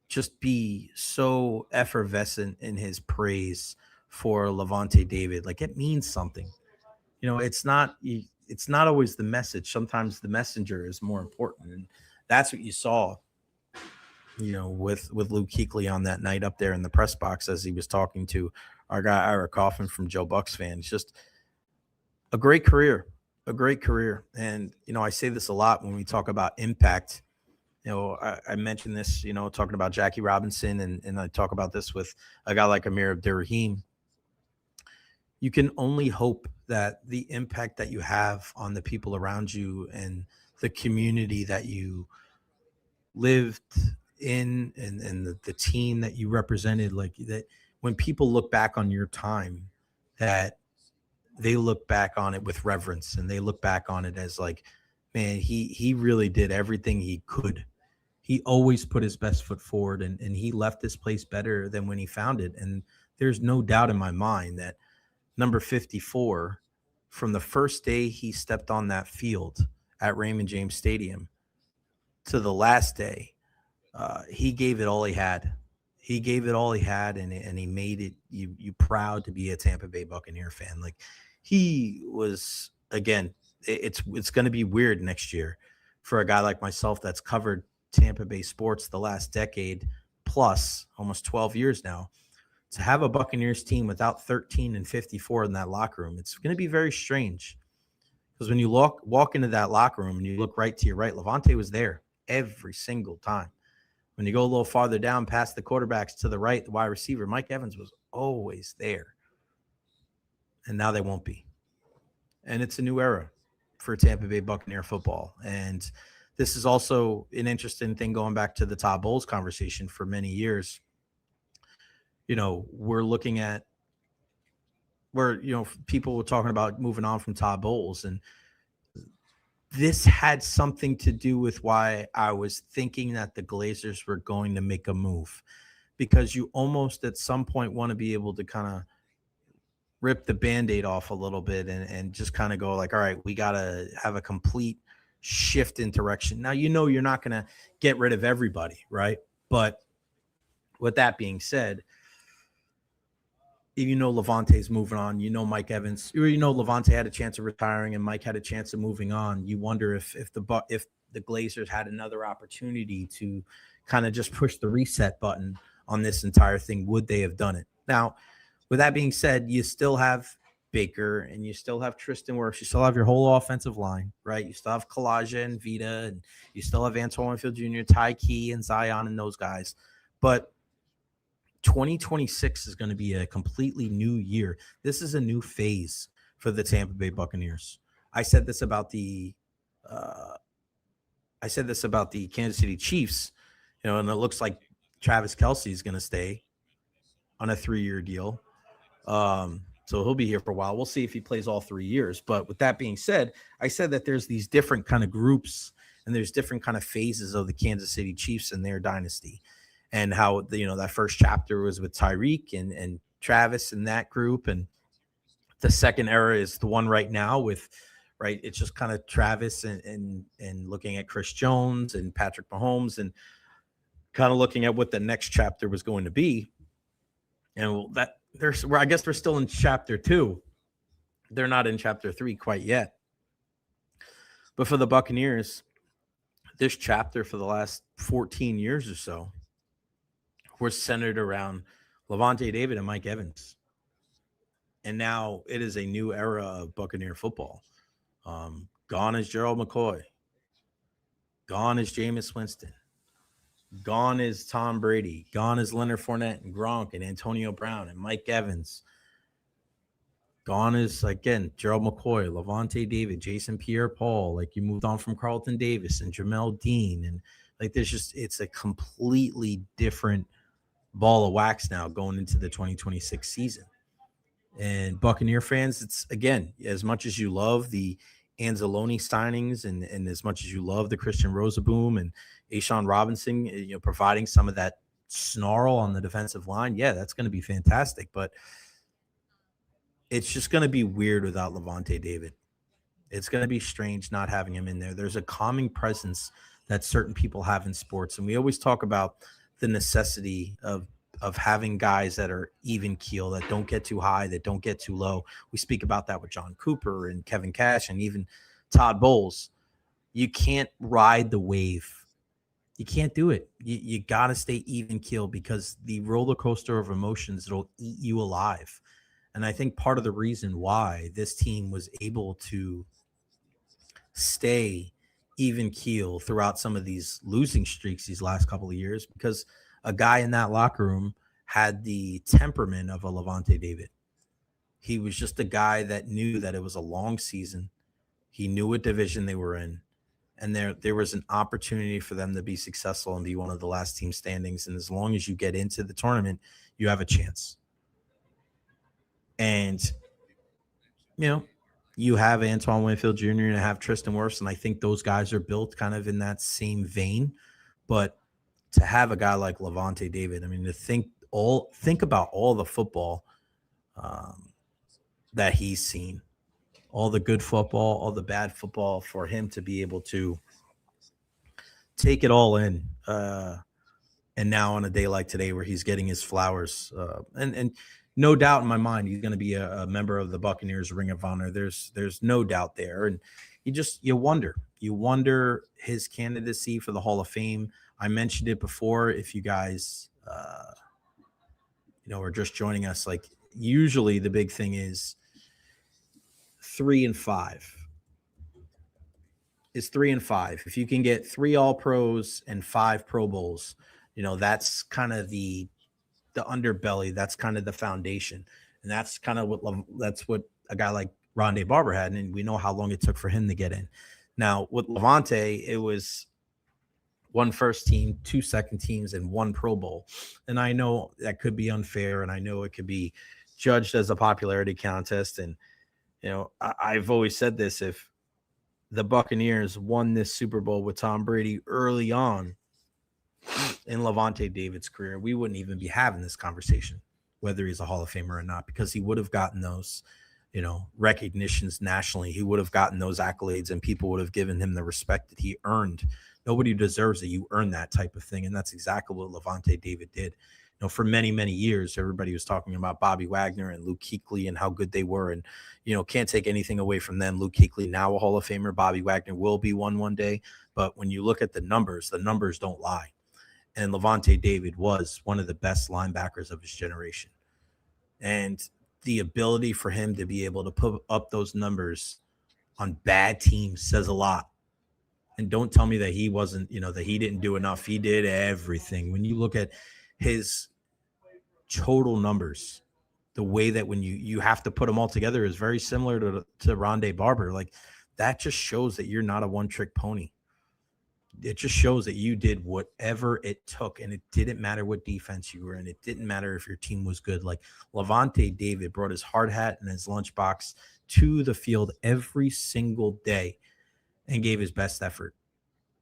just be so effervescent in his praise for Lavonte David, like, it means something. It's not always the message. Sometimes the messenger is more important. And that's what you saw, with Luke Kuechly on that night up there in the press box as he was talking to our guy Ira Kaufman from Joe Bucks fan. It's just a great career. And, I say this a lot when we talk about impact. I mentioned this, talking about Jackie Robinson, and I talk about this with a guy like Amir Abdur-Rahim. You can only hope that the impact that you have on the people around you and the community that you lived in, and the team that you represented, like that, when people look back on your time, that they look back on it with reverence, and they look back on it as like, man, he really did everything he could. He always put his best foot forward, and he left this place better than when he found it. And there's no doubt in my mind that number 54, from the first day he stepped on that field at Raymond James Stadium to the last day, he gave it all he had. He gave it all he had, and he made it you proud to be a Tampa Bay Buccaneer fan. Like, he was, again, it's going to be weird next year for a guy like myself that's covered Tampa Bay sports the last decade plus, almost 12 years now, to have a Buccaneers team without 13 and 54 in that locker room. It's going to be very strange, because when you walk into that locker room and you look right to your right, Lavonte was there every single time. When you go a little farther down past the quarterbacks to the right, the wide receiver, Mike Evans was always there. And now they won't be. And it's a new era for Tampa Bay Buccaneer football. And this is also an interesting thing, going back to the Todd Bowles conversation for many years. We're looking at where, people were talking about moving on from Todd Bowles. And this had something to do with why I was thinking that the Glazers were going to make a move, because you almost at some point want to be able to kind of rip the Band-Aid off a little bit and just kind of go like, all right, we got to have a complete shift in direction. Now, you're not going to get rid of everybody, right? But with that being said, Lavonte's moving on, Mike Evans, Lavonte had a chance of retiring and Mike had a chance of moving on. You wonder if the Glazers had another opportunity to kind of just push the reset button on this entire thing, would they have done it? Now, with that being said, you still have Baker and you still have Tristan Wirfs. You still have your whole offensive line, right? You still have Kalijah and Vita, and you still have Antoine Winfield Jr., Ty Key and Zion and those guys. But 2026 is going to be a completely new year. This is a new phase for the Tampa Bay Buccaneers. I said this about the Kansas City Chiefs, and it looks like Travis Kelce is going to stay on a 3-year deal. So he'll be here for a while. We'll see if he plays all 3 years. But with that being said, I said that there's these different kind of groups and there's different kind of phases of the Kansas City Chiefs and their dynasty, and how that first chapter was with Tyreek and Travis and that group, and the second era is the one right now with, right, it's just kind of Travis and looking at Chris Jones and Patrick Mahomes and kind of looking at what the next chapter was going to be. And that I guess we're still in chapter 2. They're not in chapter 3 quite yet. But for the Buccaneers, this chapter for the last 14 years or so was centered around Lavonte David and Mike Evans. And now it is a new era of Buccaneer football. Gone is Gerald McCoy. Gone is Jameis Winston. Gone is Tom Brady. Gone is Leonard Fournette and Gronk and Antonio Brown and Mike Evans. Gone is, again, Gerald McCoy, Lavonte David, Jason Pierre-Paul. Like, you moved on from Carlton Davis and Jamel Dean. And, like, it's a completely different ball of wax now going into the 2026 season. And Buccaneer fans, it's, again, as much as you love the Anzalone signings and as much as you love the Christian Rosaboom and Ashawn Robinson, providing some of that snarl on the defensive line, yeah, that's going to be fantastic. But it's just going to be weird without Lavonte David. It's going to be strange not having him in there. There's a calming presence that certain people have in sports. And we always talk about the necessity of having guys that are even keel, that don't get too high, that don't get too low. We speak about that with John Cooper and Kevin Cash and even Todd Bowles. You can't ride the wave. You can't do it. You got to stay even keel, because the roller coaster of emotions, it'll eat you alive. And I think part of the reason why this team was able to stay even keel throughout some of these losing streaks these last couple of years, because a guy in that locker room had the temperament of a Lavonte David. He was just a guy that knew that it was a long season. He knew what division they were in. And there was an opportunity for them to be successful and be one of the last team standings. And as long as you get into the tournament, you have a chance. And, you have Antoine Winfield Jr. and you have Tristan Wirfs, and I think those guys are built kind of in that same vein. But to have a guy like Lavonte David, I mean, to think about all the football that he's seen, all the good football, all the bad football, for him to be able to take it all in. And now on a day like today where he's getting his flowers, and no doubt in my mind, he's going to be a member of the Buccaneers Ring of Honor. There's no doubt there. And you wonder his candidacy for the Hall of Fame. I mentioned it before. If you guys, are just joining us, like, usually the big thing is 3 and 5. It's 3 and 5. If you can get 3 All-Pros and 5 Pro Bowls, that's kind of the underbelly. That's kind of the foundation. And that's kind of what a guy like Rondé Barber had. And we know how long it took for him to get in. Now, with Lavonte, it was 1 first team, 2 second teams, and 1 Pro Bowl. And I know that could be unfair, and I know it could be judged as a popularity contest. And, I've always said this: if the Buccaneers won this Super Bowl with Tom Brady early on in Lavonte David's career, we wouldn't even be having this conversation, whether he's a Hall of Famer or not, because he would have gotten those, recognitions nationally. He would have gotten those accolades, and people would have given him the respect that he earned. Nobody deserves it. You earn that type of thing. And that's exactly what Lavonte David did. For many, many years, everybody was talking about Bobby Wagner and Luke Kuechly and how good they were. And, can't take anything away from them. Luke Kuechly, now a Hall of Famer. Bobby Wagner will be one day. But when you look at the numbers don't lie. And Lavonte David was one of the best linebackers of his generation. And the ability for him to be able to put up those numbers on bad teams says a lot. And don't tell me that he wasn't, that he didn't do enough. He did everything. When you look at his total numbers, the way that when you have to put them all together is very similar to Rondé Barber. Like, that just shows that you're not a one-trick pony. It just shows that you did whatever it took, and it didn't matter what defense you were in. It didn't matter if your team was good. Like, Lavonte David brought his hard hat and his lunchbox to the field every single day and gave his best effort.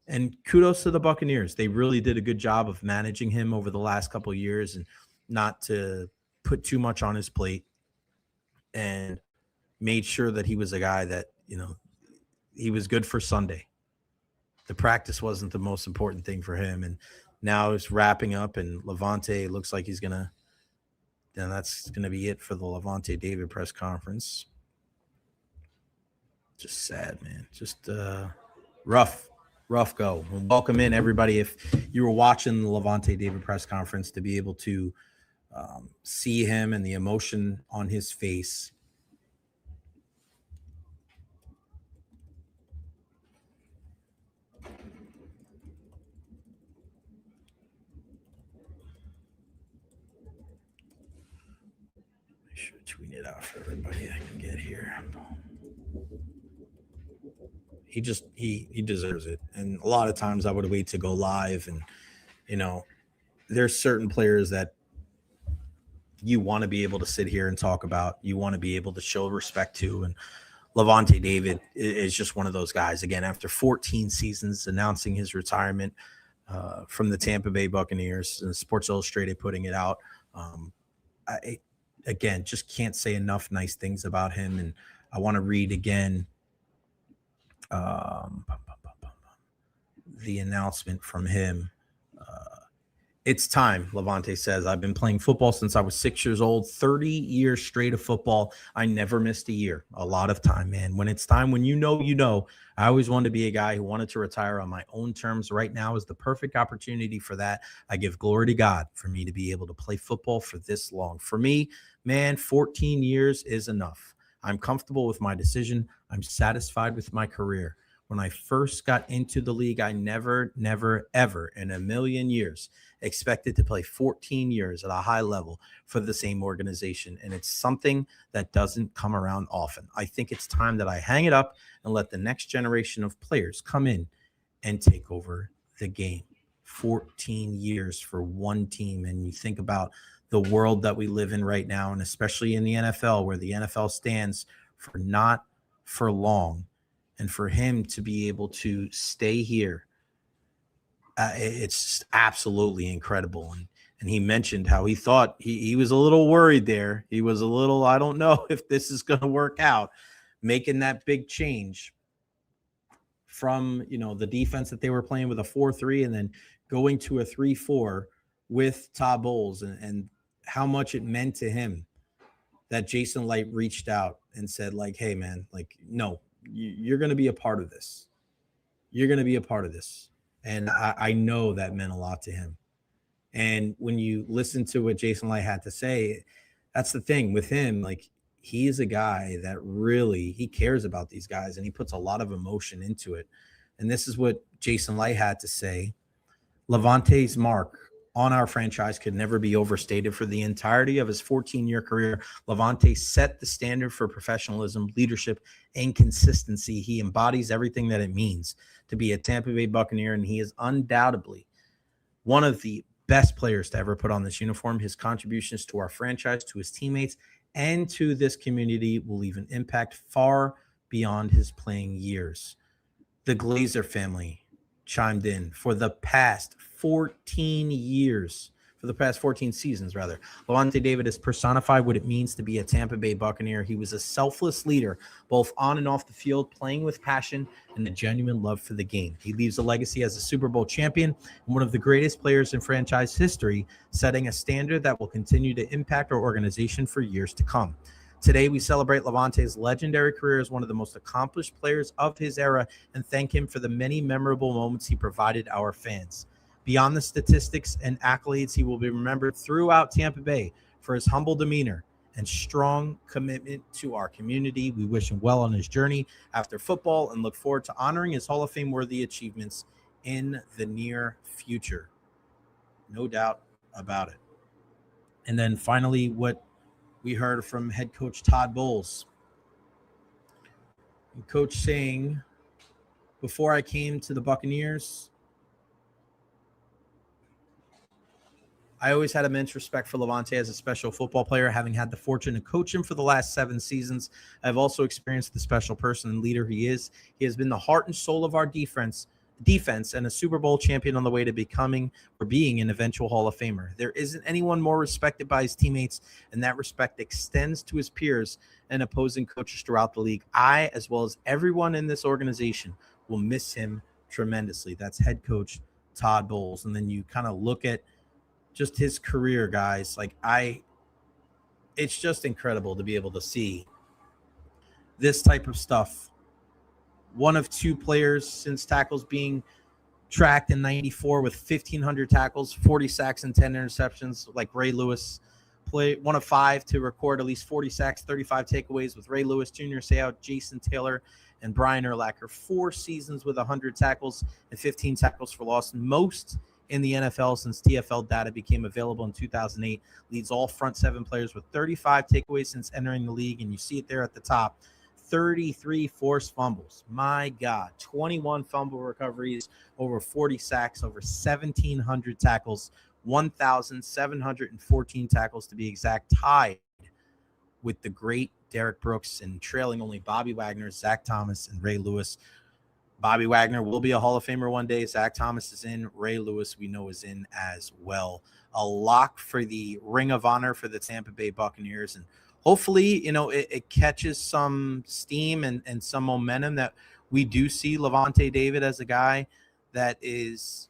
And kudos to the Buccaneers. They really did a good job of managing him over the last couple of years, and not to put too much on his plate and made sure that he was a guy that, he was good for Sunday. The practice wasn't the most important thing for him. And now it's wrapping up, and Lavonte looks like he's going to, then that's going to be it for the Lavonte David press conference. Just sad, man. Just rough go. Welcome in, everybody. If you were watching the Lavonte David press conference, to be able to see him and the emotion on his face. Make sure to tweet it out for everybody I can get here. He deserves it. And a lot of times I would wait to go live, and there's certain players that you want to be able to sit here and talk about, you want to be able to show respect to, and Lavonte David is just one of those guys. Again, after 14 seasons, announcing his retirement from the Tampa Bay Buccaneers, and Sports Illustrated putting it out. I again just can't say enough nice things about him, and I want to read again the announcement from him. It's time, Lavonte says. I've been playing football since I was 6 years old, 30 years straight of football. I never missed a year. A lot of time, man. When it's time, when you know, I always wanted to be a guy who wanted to retire on my own terms. Right now is the perfect opportunity for that. I give glory to God for me to be able to play football for this long. For me, man, 14 years is enough. I'm comfortable with my decision. I'm satisfied with my career. When I first got into the league, I never, ever in a million years expected to play 14 years at a high level for the same organization. And it's something that doesn't come around often. I think it's time that I hang it up and let the next generation of players come in and take over the game. 14 years for one team. And you think about the world that we live in right now, and especially in the NFL, where the NFL stands for not for long. And for him to be able to stay here, it's absolutely incredible. And he mentioned how he thought he was a little worried there. He was a little, I don't know if this is going to work out, making that big change from, the defense that they were playing with a 4-3 and then going to a 3-4 with Todd Bowles, and how much it meant to him that Jason Light reached out and said, like, hey, man, like, no, you're going to be a part of this. You're going to be a part of this. And I know that meant a lot to him. And when you listen to what Jason Light had to say, that's the thing with him. Like, he is a guy that really, he cares about these guys, and he puts a lot of emotion into it. And this is what Jason Light had to say. Lavonte's mark on our franchise could never be overstated. For the entirety of his 14-year career, Lavonte set the standard for professionalism, leadership, and consistency. He embodies everything that it means to be a Tampa Bay Buccaneer, and he is undoubtedly one of the best players to ever put on this uniform. His contributions to our franchise, to his teammates, and to this community will leave an impact far beyond his playing years. The Glazer family chimed in. For the past 14 seasons, Lavonte David has personified what it means to be a Tampa Bay Buccaneer. He was a selfless leader, both on and off the field, playing with passion and a genuine love for the game. He leaves a legacy as a Super Bowl champion and one of the greatest players in franchise history, setting a standard that will continue to impact our organization for years to come. Today, we celebrate Lavonte's legendary career as one of the most accomplished players of his era and thank him for the many memorable moments he provided our fans. Beyond the statistics and accolades, he will be remembered throughout Tampa Bay for his humble demeanor and strong commitment to our community. We wish him well on his journey after football and look forward to honoring his Hall of Fame-worthy achievements in the near future. No doubt about it. And then finally, what we heard from head coach Todd Bowles. And coach saying, before I came to the Buccaneers, I always had immense respect for Lavonte as a special football player, having had the fortune to coach him for the last 7 seasons. I've also experienced the special person and leader he is. He has been the heart and soul of our defense, defense and a Super Bowl champion on the way to becoming or being an eventual Hall of Famer. There isn't anyone more respected by his teammates, and that respect extends to his peers and opposing coaches throughout the league. I, as well as everyone in this organization, will miss him tremendously. That's head coach Todd Bowles. And then you kind of look at just his career, guys. It's just incredible to be able to see this type of stuff. One of two players since tackles being tracked in 94 with 1,500 tackles, 40 sacks, and 10 interceptions, like Ray Lewis. One of five to record at least 40 sacks, 35 takeaways, with Ray Lewis, Junior Seau, Jason Taylor, and Brian Urlacher. 4 seasons with 100 tackles and 15 tackles for loss, most in the NFL since TFL data became available in 2008. Leads all front 7 players with 35 takeaways since entering the league, and you see it there at the top. 33 forced fumbles. My God. 21 fumble recoveries, over 40 sacks, over 1,700 tackles, 1,714 tackles to be exact, tied with the great Derek Brooks and trailing only Bobby Wagner, Zach Thomas, and Ray Lewis. Bobby Wagner will be a Hall of Famer one day. Zach Thomas is in. Ray Lewis, we know, is in as well. A lock for the Ring of Honor for the Tampa Bay Buccaneers. And hopefully, it catches some steam and some momentum that we do see Lavonte David as a guy that is,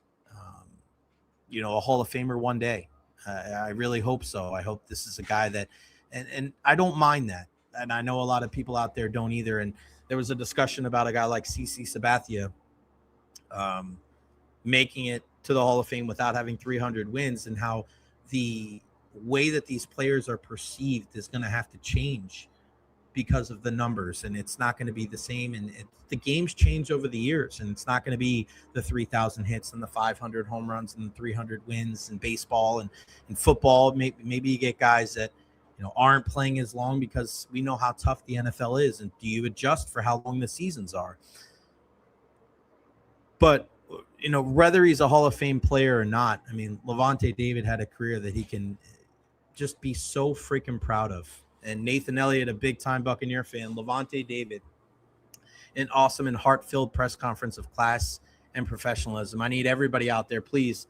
a Hall of Famer one day. I really hope so. I hope this is a guy that, and I don't mind that. And I know a lot of people out there don't either. And there was a discussion about a guy like CeCe Sabathia making it to the Hall of Fame without having 300 wins, and how the way that these players are perceived is going to have to change because of the numbers, and it's not going to be the same. And the game's changed over the years, and it's not going to be the 3,000 hits and the 500 home runs and the 300 wins in baseball and in football. Maybe you get guys that aren't playing as long because we know how tough the NFL is, and do you adjust for how long the seasons are? But whether he's a Hall of Fame player or not, I mean, Lavonte David had a career that he can just be so freaking proud of. And Nathan Elliott, a big-time Buccaneer fan, Lavonte David, an awesome and heart-filled press conference of class and professionalism. I need everybody out there, please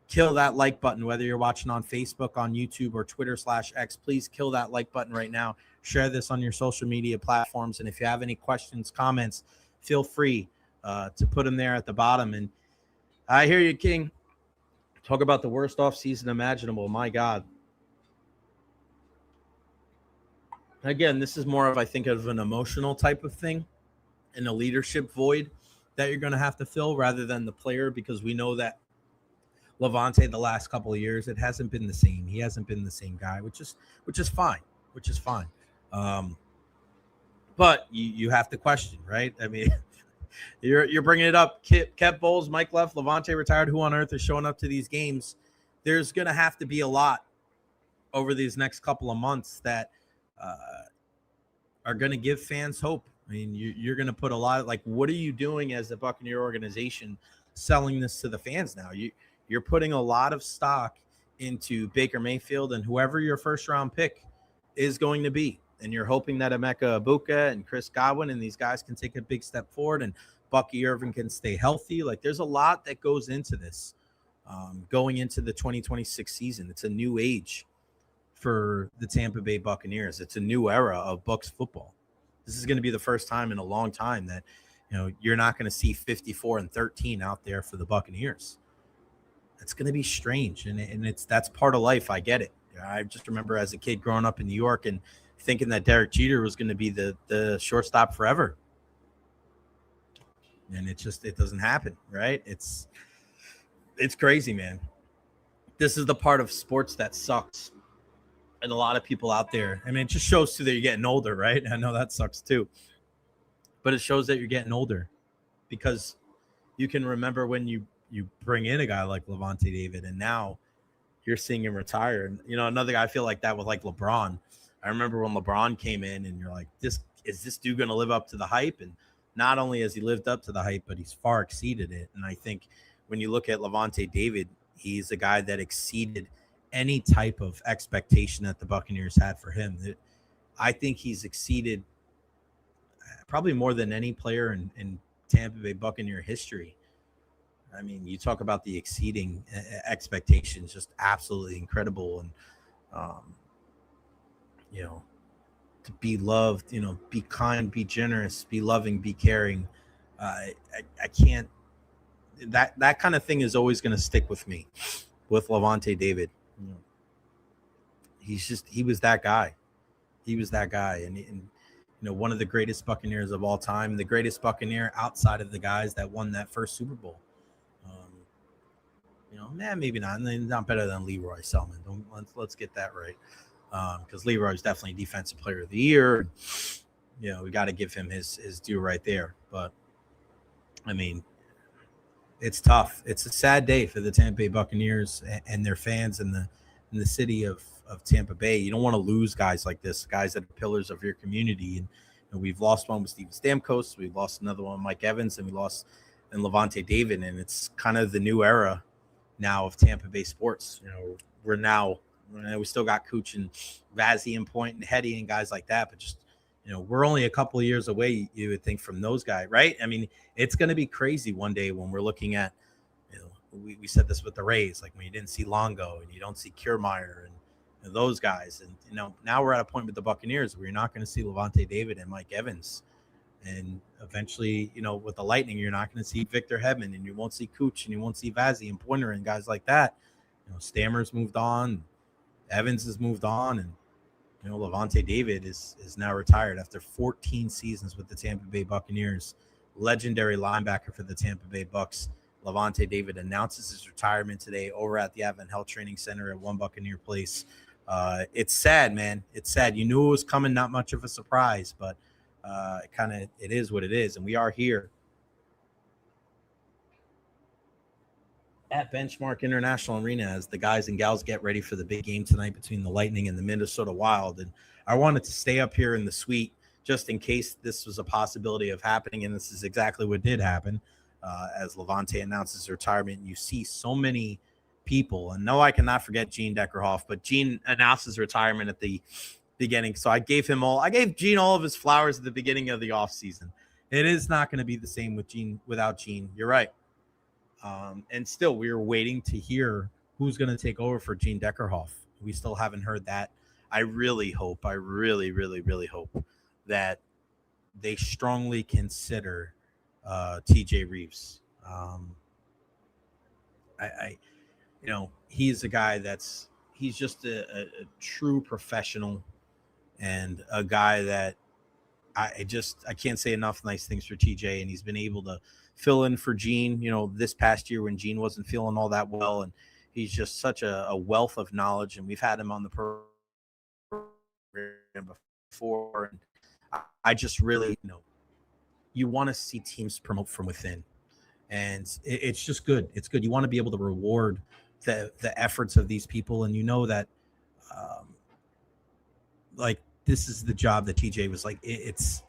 kill that like button, whether you're watching on Facebook, on YouTube, or Twitter/X. Please kill that like button right now. Share this on your social media platforms. And if you have any questions, comments, feel free to put them there at the bottom. And I hear you, King. Talk about the worst offseason imaginable. My God. Again, this is more of, I think, of an emotional type of thing and a leadership void that you're going to have to fill rather than the player, because we know that Lavonte the last couple of years, it hasn't been the same. He hasn't been the same guy, which is fine. But you have to question, right? I mean, you're bringing it up. Kept Bowles, Mike left, Lavonte retired. Who on earth is showing up to these games? There's going to have to be a lot over these next couple of months that are going to give fans hope. I mean, you're going to put a lot of, what are you doing as a Buccaneer organization selling this to the fans now? You're putting a lot of stock into Baker Mayfield and whoever your first-round pick is going to be. And you're hoping that Emeka Egbuka and Chris Godwin and these guys can take a big step forward and Bucky Irvin can stay healthy. There's a lot that goes into this going into the 2026 season. It's a new age for the Tampa Bay Buccaneers. It's a new era of Bucs football. This is going to be the first time in a long time that, you're not going to see 54-13 out there for the Buccaneers. It's going to be strange, and that's part of life. I get it. I just remember as a kid growing up in New York and thinking that Derek Jeter was going to be the shortstop forever, and it doesn't happen, right? It's crazy, man. This is the part of sports that sucks, and a lot of people out there. I mean, it just shows too that you're getting older, right? I know that sucks too, but it shows that you're getting older because you can remember when you bring in a guy like Lavonte David, and now you're seeing him retire. And, another guy, I feel like that with LeBron. I remember when LeBron came in and you're like, is this dude going to live up to the hype? And not only has he lived up to the hype, but he's far exceeded it. And I think when you look at Lavonte David, he's a guy that exceeded any type of expectation that the Buccaneers had for him. I think he's exceeded probably more than any player in Tampa Bay Buccaneer history. I mean, you talk about the exceeding expectations, just absolutely incredible. And, to be loved, be kind, be generous, be loving, be caring. I can't, that kind of thing is always going to stick with me with Lavonte David. He was that guy. He was that guy. And one of the greatest Buccaneers of all time, the greatest Buccaneer outside of the guys that won that first Super Bowl. Maybe not. Not better than Leroy Selman. Let's get that right. Because Leroy's definitely Defensive Player of the Year. We got to give him his due right there. But, I mean, it's tough. It's a sad day for the Tampa Bay Buccaneers and their fans in the city of Tampa Bay. You don't want to lose guys like this, guys that are pillars of your community. And we've lost one with Steven Stamkos. We've lost another one with Mike Evans. And we lost Lavonte David. And it's kind of the new era now of Tampa Bay sports. We still got Cooch and Vazzy and Point and Hetty and guys like that, but just we're only a couple of years away, you would think, from those guys, right? I mean, it's going to be crazy one day when we're looking at, we said this with the Rays, like when you didn't see Longo and you don't see Kiermaier and those guys, and now we're at a point with the Buccaneers where you're not going to see Lavonte David and Mike Evans, and eventually, with the Lightning, you're not going to see Victor Hedman, and you won't see Cooch, and you won't see Vazzy and Pointer and guys like that. Stammer's moved on. Evans has moved on, and Lavonte David is now retired after 14 seasons with the Tampa Bay Buccaneers. Legendary linebacker for the Tampa Bay Bucs. Lavonte David announces his retirement today over at the Advent Health Training Center at One Buccaneer Place. It's sad, man. It's sad. You knew it was coming, not much of a surprise, but it is what it is, and we are here at Benchmark International Arena as the guys and gals get ready for the big game tonight between the Lightning and the Minnesota Wild. And I wanted to stay up here in the suite just in case this was a possibility of happening, and this is exactly what did happen. As Lavonte announces retirement, you see so many people, and no, I cannot forget Gene Deckerhoff, but Gene announces retirement at the beginning. So I gave Gene all of his flowers at the beginning of the offseason. It is not going to be the same without Gene. You're right. And still, we were waiting to hear who's going to take over for Gene Deckerhoff. We still haven't heard that. I really hope, really hope that they strongly consider TJ Reeves. He's a guy he's just a true professional and a guy that I can't say enough nice things for TJ, and he's been able to fill in for Gene, this past year when Gene wasn't feeling all that well, and he's just such a wealth of knowledge, and we've had him on the program before, and I just really, you want to see teams promote from within, and it's just good. It's good. You want to be able to reward the efforts of these people, and that, this is the job that TJ was like. It's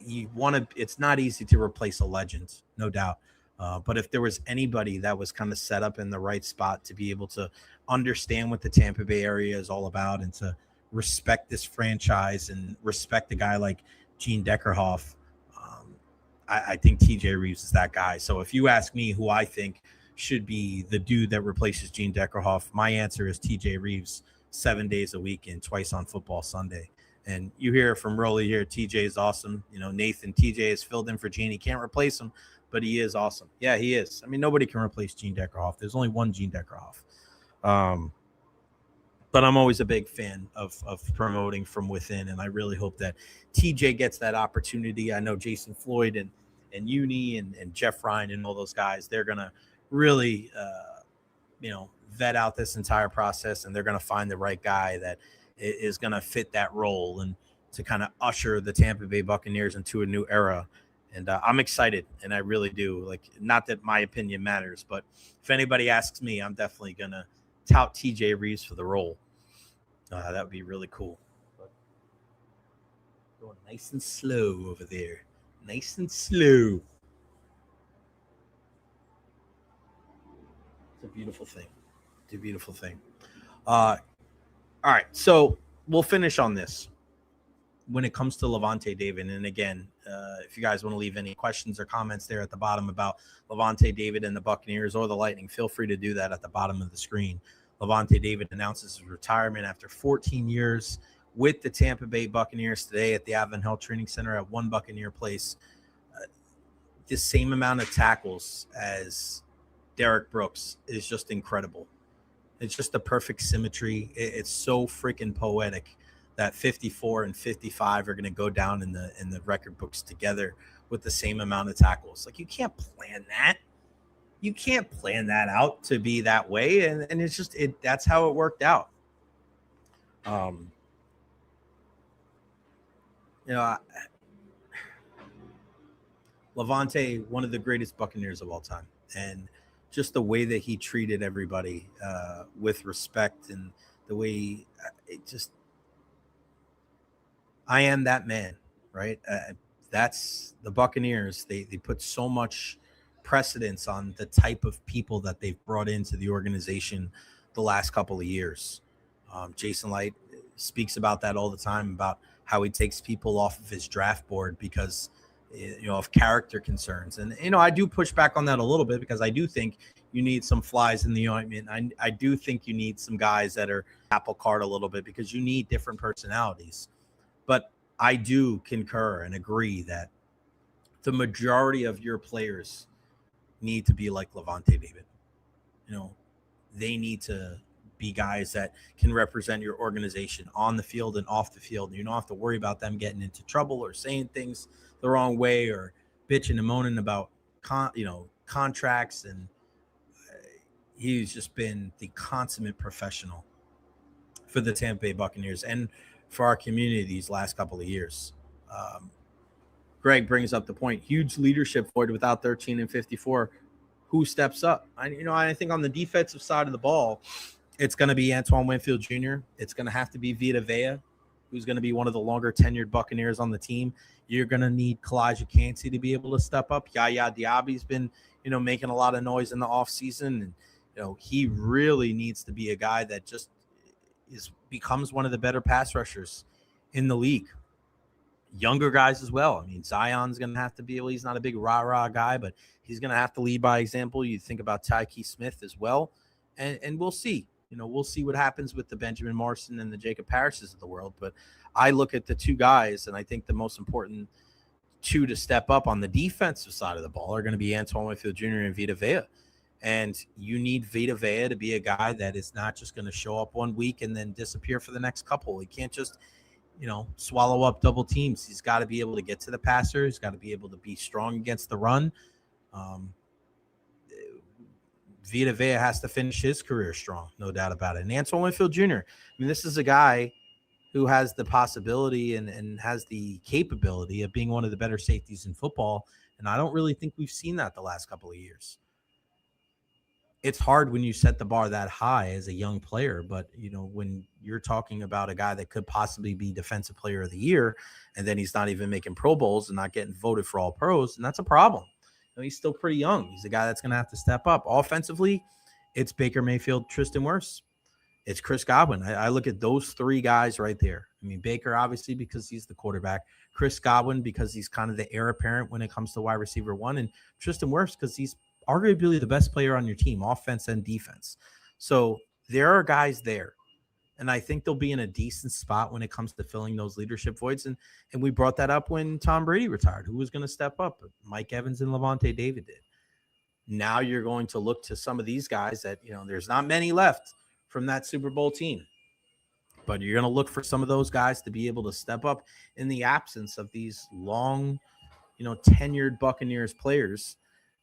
not easy to replace a legend, no doubt. But if there was anybody that was kind of set up in the right spot to be able to understand what the Tampa Bay area is all about and to respect this franchise and respect a guy like Gene Deckerhoff, I think TJ Reeves is that guy. So if you ask me who I think should be the dude that replaces Gene Deckerhoff, my answer is TJ Reeves, 7 days a week and twice on Football Sunday. And you hear from Rolly here, TJ is awesome. Nathan, TJ has filled in for Gene. He can't replace him, but he is awesome. Yeah, he is. I mean, nobody can replace Gene Deckerhoff. There's only one Gene Deckerhoff. But I'm always a big fan of promoting from within, and I really hope that TJ gets that opportunity. I know Jason Floyd and Uni and Jeff Ryan and all those guys, they're going to really, vet out this entire process, and they're going to find the right guy that is going to fit that role and to kind of usher the Tampa Bay Buccaneers into a new era. And I'm excited, and I really do. Not that my opinion matters, but if anybody asks me, I'm definitely going to tout TJ Reeves for the role. That would be really cool. But going nice and slow over there. Nice and slow. It's a beautiful thing. All right, so we'll finish on this. When it comes to Lavonte David, and again, If you guys want to leave any questions or comments there at the bottom about Lavonte David and the Buccaneers or the Lightning, feel free to do that at the bottom of the screen. Lavonte David announces his retirement after 14 years with the Tampa Bay Buccaneers today at the Advent Health Training Center at One Buccaneer Place. The same amount of tackles as Derek Brooks is just incredible. It's just the perfect symmetry. It's so freaking poetic that 54 and 55 are going to go down in the record books together with the same amount of tackles. Like, you can't plan that. You can't plan that out to be that way. And it's just, that's how it worked out. Lavonte, one of the greatest Buccaneers of all time. And just the way that he treated everybody with respect, and the way I am that man, right? That's the Buccaneers. They put so much precedence on the type of people that they've brought into the organization the last couple of years. Jason Light speaks about that all the time, about how he takes people off of his draft board because of character concerns. And I do push back on that a little bit, because I do think you need some flies in the ointment. I do think you need some guys that are apple cart a little bit, because you need different personalities. But I do concur and agree that the majority of your players need to be like Lavonte David. They need to be guys that can represent your organization on the field and off the field. You don't have to worry about them getting into trouble or saying things the wrong way or bitching and moaning about contracts. And he's just been the consummate professional for the Tampa Bay Buccaneers and for our community these last couple of years. Greg brings up the point: huge leadership void without 13 and 54. Who steps up? I think on the defensive side of the ball, it's going to be Antoine Winfield Jr. It's going to have to be Vita Vea, who's going to be one of the longer tenured Buccaneers on the team. You're going to need Kalijah Kancey to be able to step up. Yaya Diaby's been, making a lot of noise in the offseason. And, he really needs to be a guy that just becomes one of the better pass rushers in the league. Younger guys as well. I mean, Zion's going to have to be able, he's not a big rah-rah guy, but he's going to have to lead by example. You think about Tyke Smith as well. And we'll see. We'll see what happens with the Benjamin Morrison and the Jacob Parrishes of the world. But I look at the two guys, and I think the most important two to step up on the defensive side of the ball are going to be Antoine Winfield Jr. and Vita Vea. And you need Vita Vea to be a guy that is not just going to show up one week and then disappear for the next couple. He can't just, swallow up double teams. He's got to be able to get to the passer. He's got to be able to be strong against the run. Vita Vea has to finish his career strong, no doubt about it. And Antoine Winfield Jr., this is a guy who has the possibility and has the capability of being one of the better safeties in football. And I don't really think we've seen that the last couple of years. It's hard when you set the bar that high as a young player, but when you're talking about a guy that could possibly be Defensive Player of the Year, and then he's not even making Pro Bowls and not getting voted for All Pros, and that's a problem. He's still pretty young. He's a guy that's going to have to step up. Offensively, it's Baker Mayfield, Tristan Wirfs. It's Chris Godwin. I look at those three guys right there. Baker, obviously, because he's the quarterback. Chris Godwin, because he's kind of the heir apparent when it comes to wide receiver one. And Tristan Wirfs, because he's arguably the best player on your team, offense and defense. So there are guys there. And I think they'll be in a decent spot when it comes to filling those leadership voids. And we brought that up when Tom Brady retired. Who was going to step up? Mike Evans and Lavonte David did. Now you're going to look to some of these guys that, there's not many left from that Super Bowl team. But you're going to look for some of those guys to be able to step up in the absence of these long, tenured Buccaneers players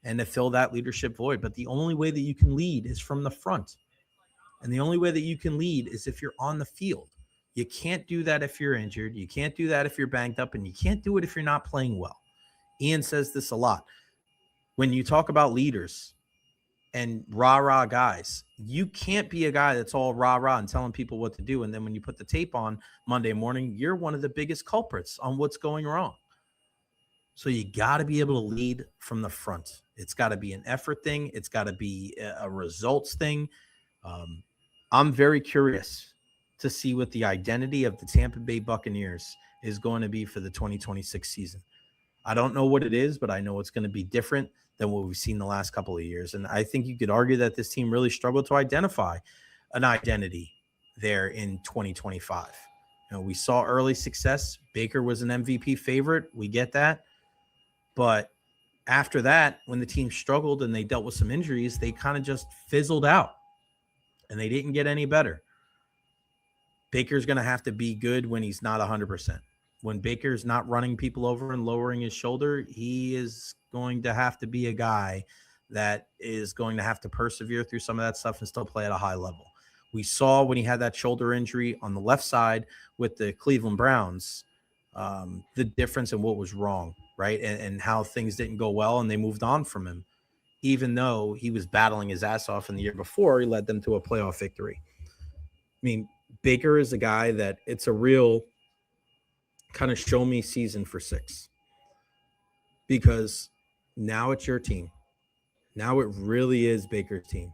and to fill that leadership void. But the only way that you can lead is from the front. And the only way that you can lead is if you're on the field. You can't do that if you're injured. You can't do that if you're banged up, and you can't do it if you're not playing well. Ian says this a lot. When you talk about leaders and rah-rah guys, you can't be a guy that's all rah-rah and telling people what to do. And then when you put the tape on Monday morning, you're one of the biggest culprits on what's going wrong. So you got to be able to lead from the front. It's got to be an effort thing. It's got to be a results thing. I'm very curious to see what the identity of the Tampa Bay Buccaneers is going to be for the 2026 season. I don't know what it is, but I know it's going to be different than what we've seen the last couple of years. And I think you could argue that this team really struggled to identify an identity there in 2025. We saw early success. Baker was an MVP favorite. We get that. But after that, when the team struggled and they dealt with some injuries, they kind of just fizzled out and they didn't get any better. Baker's going to have to be good when he's not 100%. When Baker's not running people over and lowering his shoulder, he is going to have to be a guy that is going to have to persevere through some of that stuff and still play at a high level. We saw when he had that shoulder injury on the left side with the Cleveland Browns, the difference in what was wrong, right? And how things didn't go well and they moved on from him. Even though he was battling his ass off in the year before, he led them to a playoff victory. I mean, Baker is a guy that it's a real kind of show me season for 6. Because now it's your team. Now it really is Baker's team.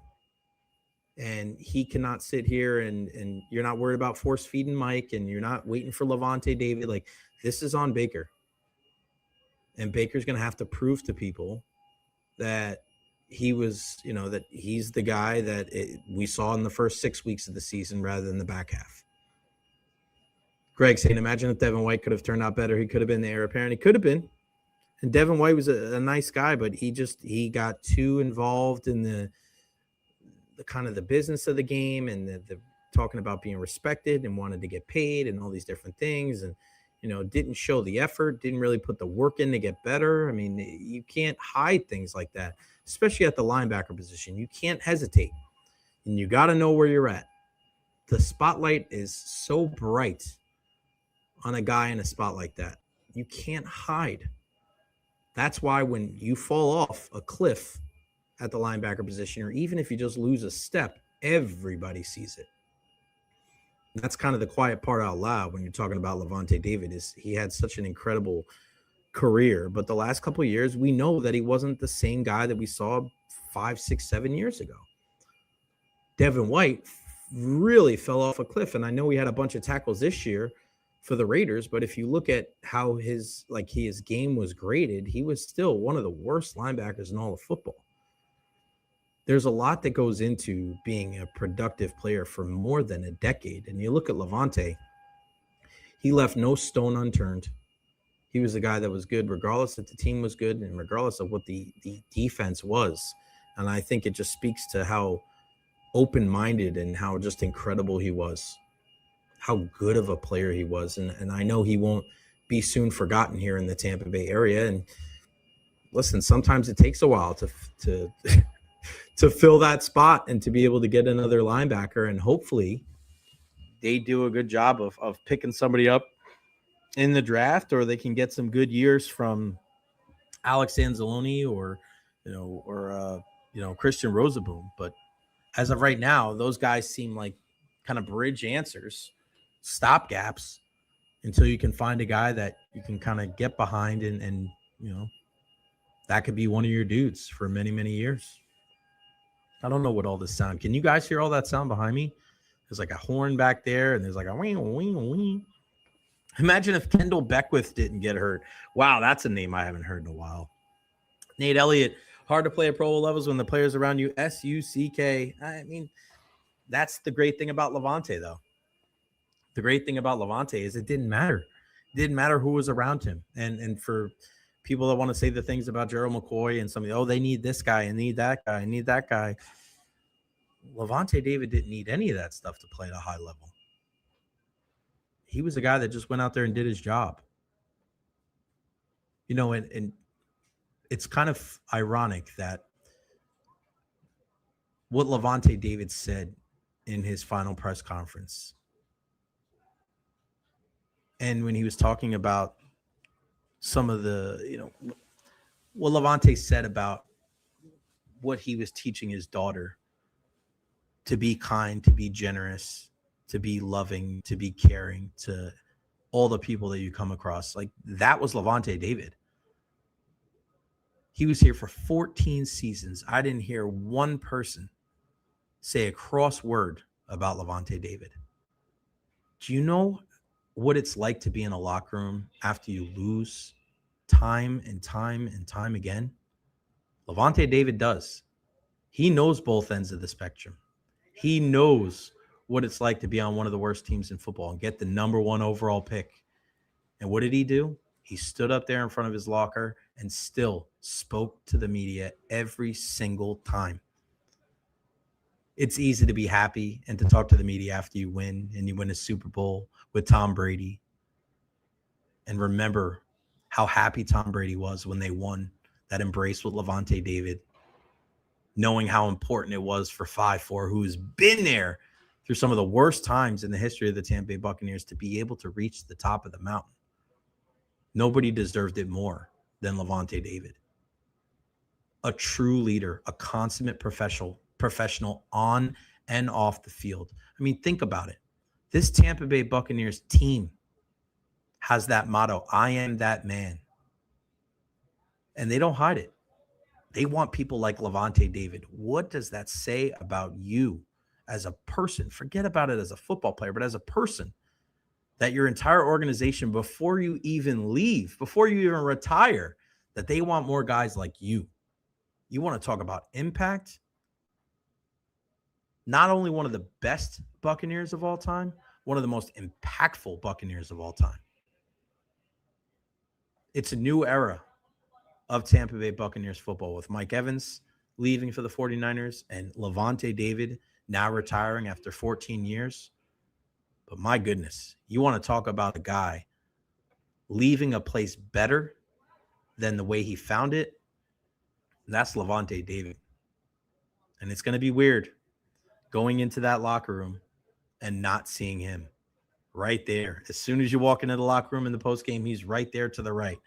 And he cannot sit here and you're not worried about force feeding Mike and you're not waiting for Lavonte David. Like, this is on Baker. And Baker's going to have to prove to people that he was, that he's the guy that we saw in the first 6 weeks of the season rather than the back half. Greg saying, imagine if Devin White could have turned out better. He could have been the heir apparent. He could have been. And Devin White was a nice guy, but he got too involved in the kind of the business of the game and the talking about being respected and wanted to get paid and all these different things. And, didn't show the effort, didn't really put the work in to get better. I mean, you can't hide things like that, especially at the linebacker position. You can't hesitate and you got to know where you're at. The spotlight is so bright on a guy in a spot like that. You can't hide. That's why when you fall off a cliff at the linebacker position, or even if you just lose a step, everybody sees it. And that's kind of the quiet part out loud when you're talking about Lavonte David, is he had such an incredible career. But the last couple of years, we know that he wasn't the same guy that we saw 5, 6, 7 years ago. Devin White really fell off a cliff. And I know he had a bunch of tackles this year for the Raiders, but if you look at how his game was graded, he was still one of the worst linebackers in all of football. There's a lot that goes into being a productive player for more than a decade. And you look at Lavonte, he left no stone unturned. He was a guy that was good regardless if the team was good and regardless of what the defense was. And I think it just speaks to how open-minded and how just incredible he was, how good of a player he was. And I know he won't be soon forgotten here in the Tampa Bay area. And listen, sometimes it takes a while to fill that spot and to be able to get another linebacker. And hopefully they do a good job of picking somebody up in the draft, or they can get some good years from Alex Anzalone or Christian Rosaboom. But as of right now, those guys seem like kind of bridge answers, stopgaps, until you can find a guy that you can kind of get behind and that could be one of your dudes for many, many years. I don't know what all this sound. Can you guys hear all that sound behind me? There's like a horn back there, and there's like a wing, wing, wing. Imagine if Kendall Beckwith didn't get hurt. Wow, that's a name I haven't heard in a while. Nate Elliott, hard to play at Pro Bowl levels when the players around you, S-U-C-K. I mean, that's the great thing about Lavonte, though. The great thing about Lavonte is it didn't matter. It didn't matter who was around him. And for people that want to say the things about Gerald McCoy and somebody, they need this guy and need that guy and need that guy. Lavonte David didn't need any of that stuff to play at a high level. He was a guy that just went out there and did his job. And it's kind of ironic that what Lavonte David said in his final press conference, and when he was talking about some of the, what Lavonte said about what he was teaching his daughter, to be kind, to be generous, to be loving, to be caring to all the people that you come across. Like, that was Lavonte David. He was here for 14 seasons. I didn't hear one person say a cross word about Lavonte David. Do you know what it's like to be in a locker room after you lose time and time and time again? Lavonte David does. He knows both ends of the spectrum. He knows what it's like to be on one of the worst teams in football and get the number 1 overall pick. And what did he do? He stood up there in front of his locker and still spoke to the media every single time. It's easy to be happy and to talk to the media after you win and you win a Super Bowl with Tom Brady. And remember how happy Tom Brady was when they won that embrace with Lavonte David, knowing how important it was for 5'4", who's been there through some of the worst times in the history of the Tampa Bay Buccaneers, to be able to reach the top of the mountain. Nobody deserved it more than Lavonte David. A true leader, a consummate professional on and off the field. I mean, think about it. This Tampa Bay Buccaneers team has that motto, I am that man. And they don't hide it. They want people like Lavonte David. What does that say about you as a person? Forget about it as a football player, but as a person, that your entire organization, before you even leave, before you even retire, that they want more guys like you. You want to talk about impact? Not only one of the best Buccaneers of all time, one of the most impactful Buccaneers of all time. It's a new era of Tampa Bay Buccaneers football with Mike Evans leaving for the 49ers and Lavonte David now retiring after 14 years. But my goodness, you want to talk about a guy leaving a place better than the way he found it? That's Lavonte David. And it's going to be weird going into that locker room and not seeing him right there. As soon as you walk into the locker room in the postgame, he's right there to the right.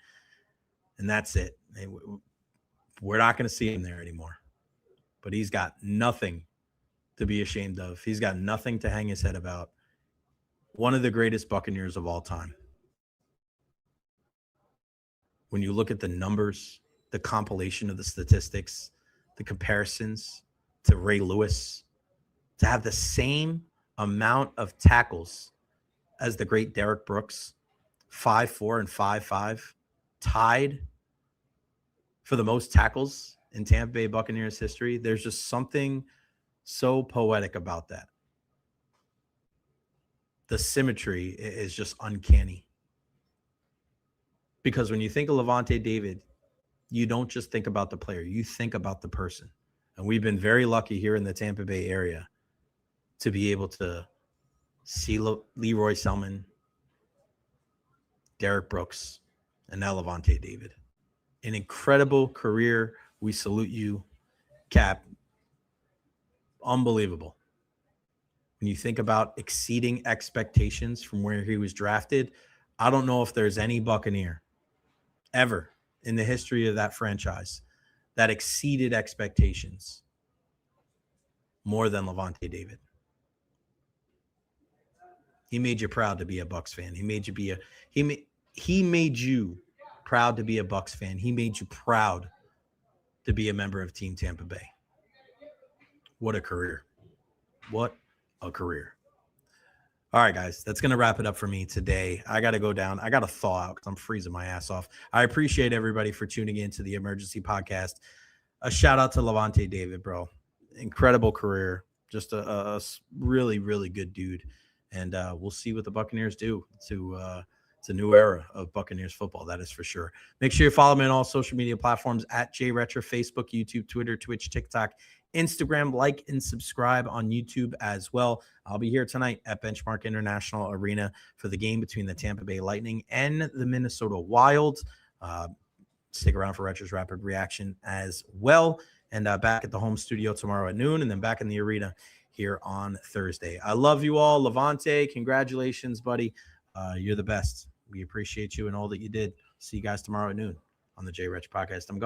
And that's it. We're not going to see him there anymore. But he's got nothing to be ashamed of. He's got nothing to hang his head about. One of the greatest Buccaneers of all time. When you look at the numbers, the compilation of the statistics, the comparisons to Ray Lewis, to have the same amount of tackles as the great Derek Brooks, 5'4" and 5'5", tied for the most tackles in Tampa Bay Buccaneers history. There's just something so poetic about that. The symmetry is just uncanny. Because when you think of Lavonte David, you don't just think about the player, you think about the person. And we've been very lucky here in the Tampa Bay area to be able to see Leroy Selman, Derek Brooks, and now Lavonte David. An incredible career. We salute you, Cap. Unbelievable. When you think about exceeding expectations from where he was drafted, I don't know if there's any Buccaneer ever in the history of that franchise that exceeded expectations more than Lavonte David. He made you proud to be a Bucs fan. He made you proud to be a Bucs fan. He made you proud to be a member of Team Tampa Bay. What a career. What a career. All right, guys, that's going to wrap it up for me today. I got to go down. I got to thaw out because I'm freezing my ass off. I appreciate everybody for tuning in to the Emergency Podcast. A shout out to Lavonte David, bro. Incredible career. Just a really, really good dude. And we'll see what the Buccaneers do it's a new era of Buccaneers football, that is for sure. Make sure you follow me on all social media platforms at JRetro, Facebook, YouTube, Twitter, Twitch, TikTok, Instagram. Like and subscribe on YouTube as well. I'll be here tonight at Benchmark International Arena for the game between the Tampa Bay Lightning and the Minnesota Wild. Stick around for Retro's Rapid Reaction as well. And back at the home studio tomorrow at noon, and then back in the arena here on Thursday. I love you all. Lavonte, congratulations, buddy. You're the best. We appreciate you and all that you did. See you guys tomorrow at noon on the JRetro Podcast. I'm going.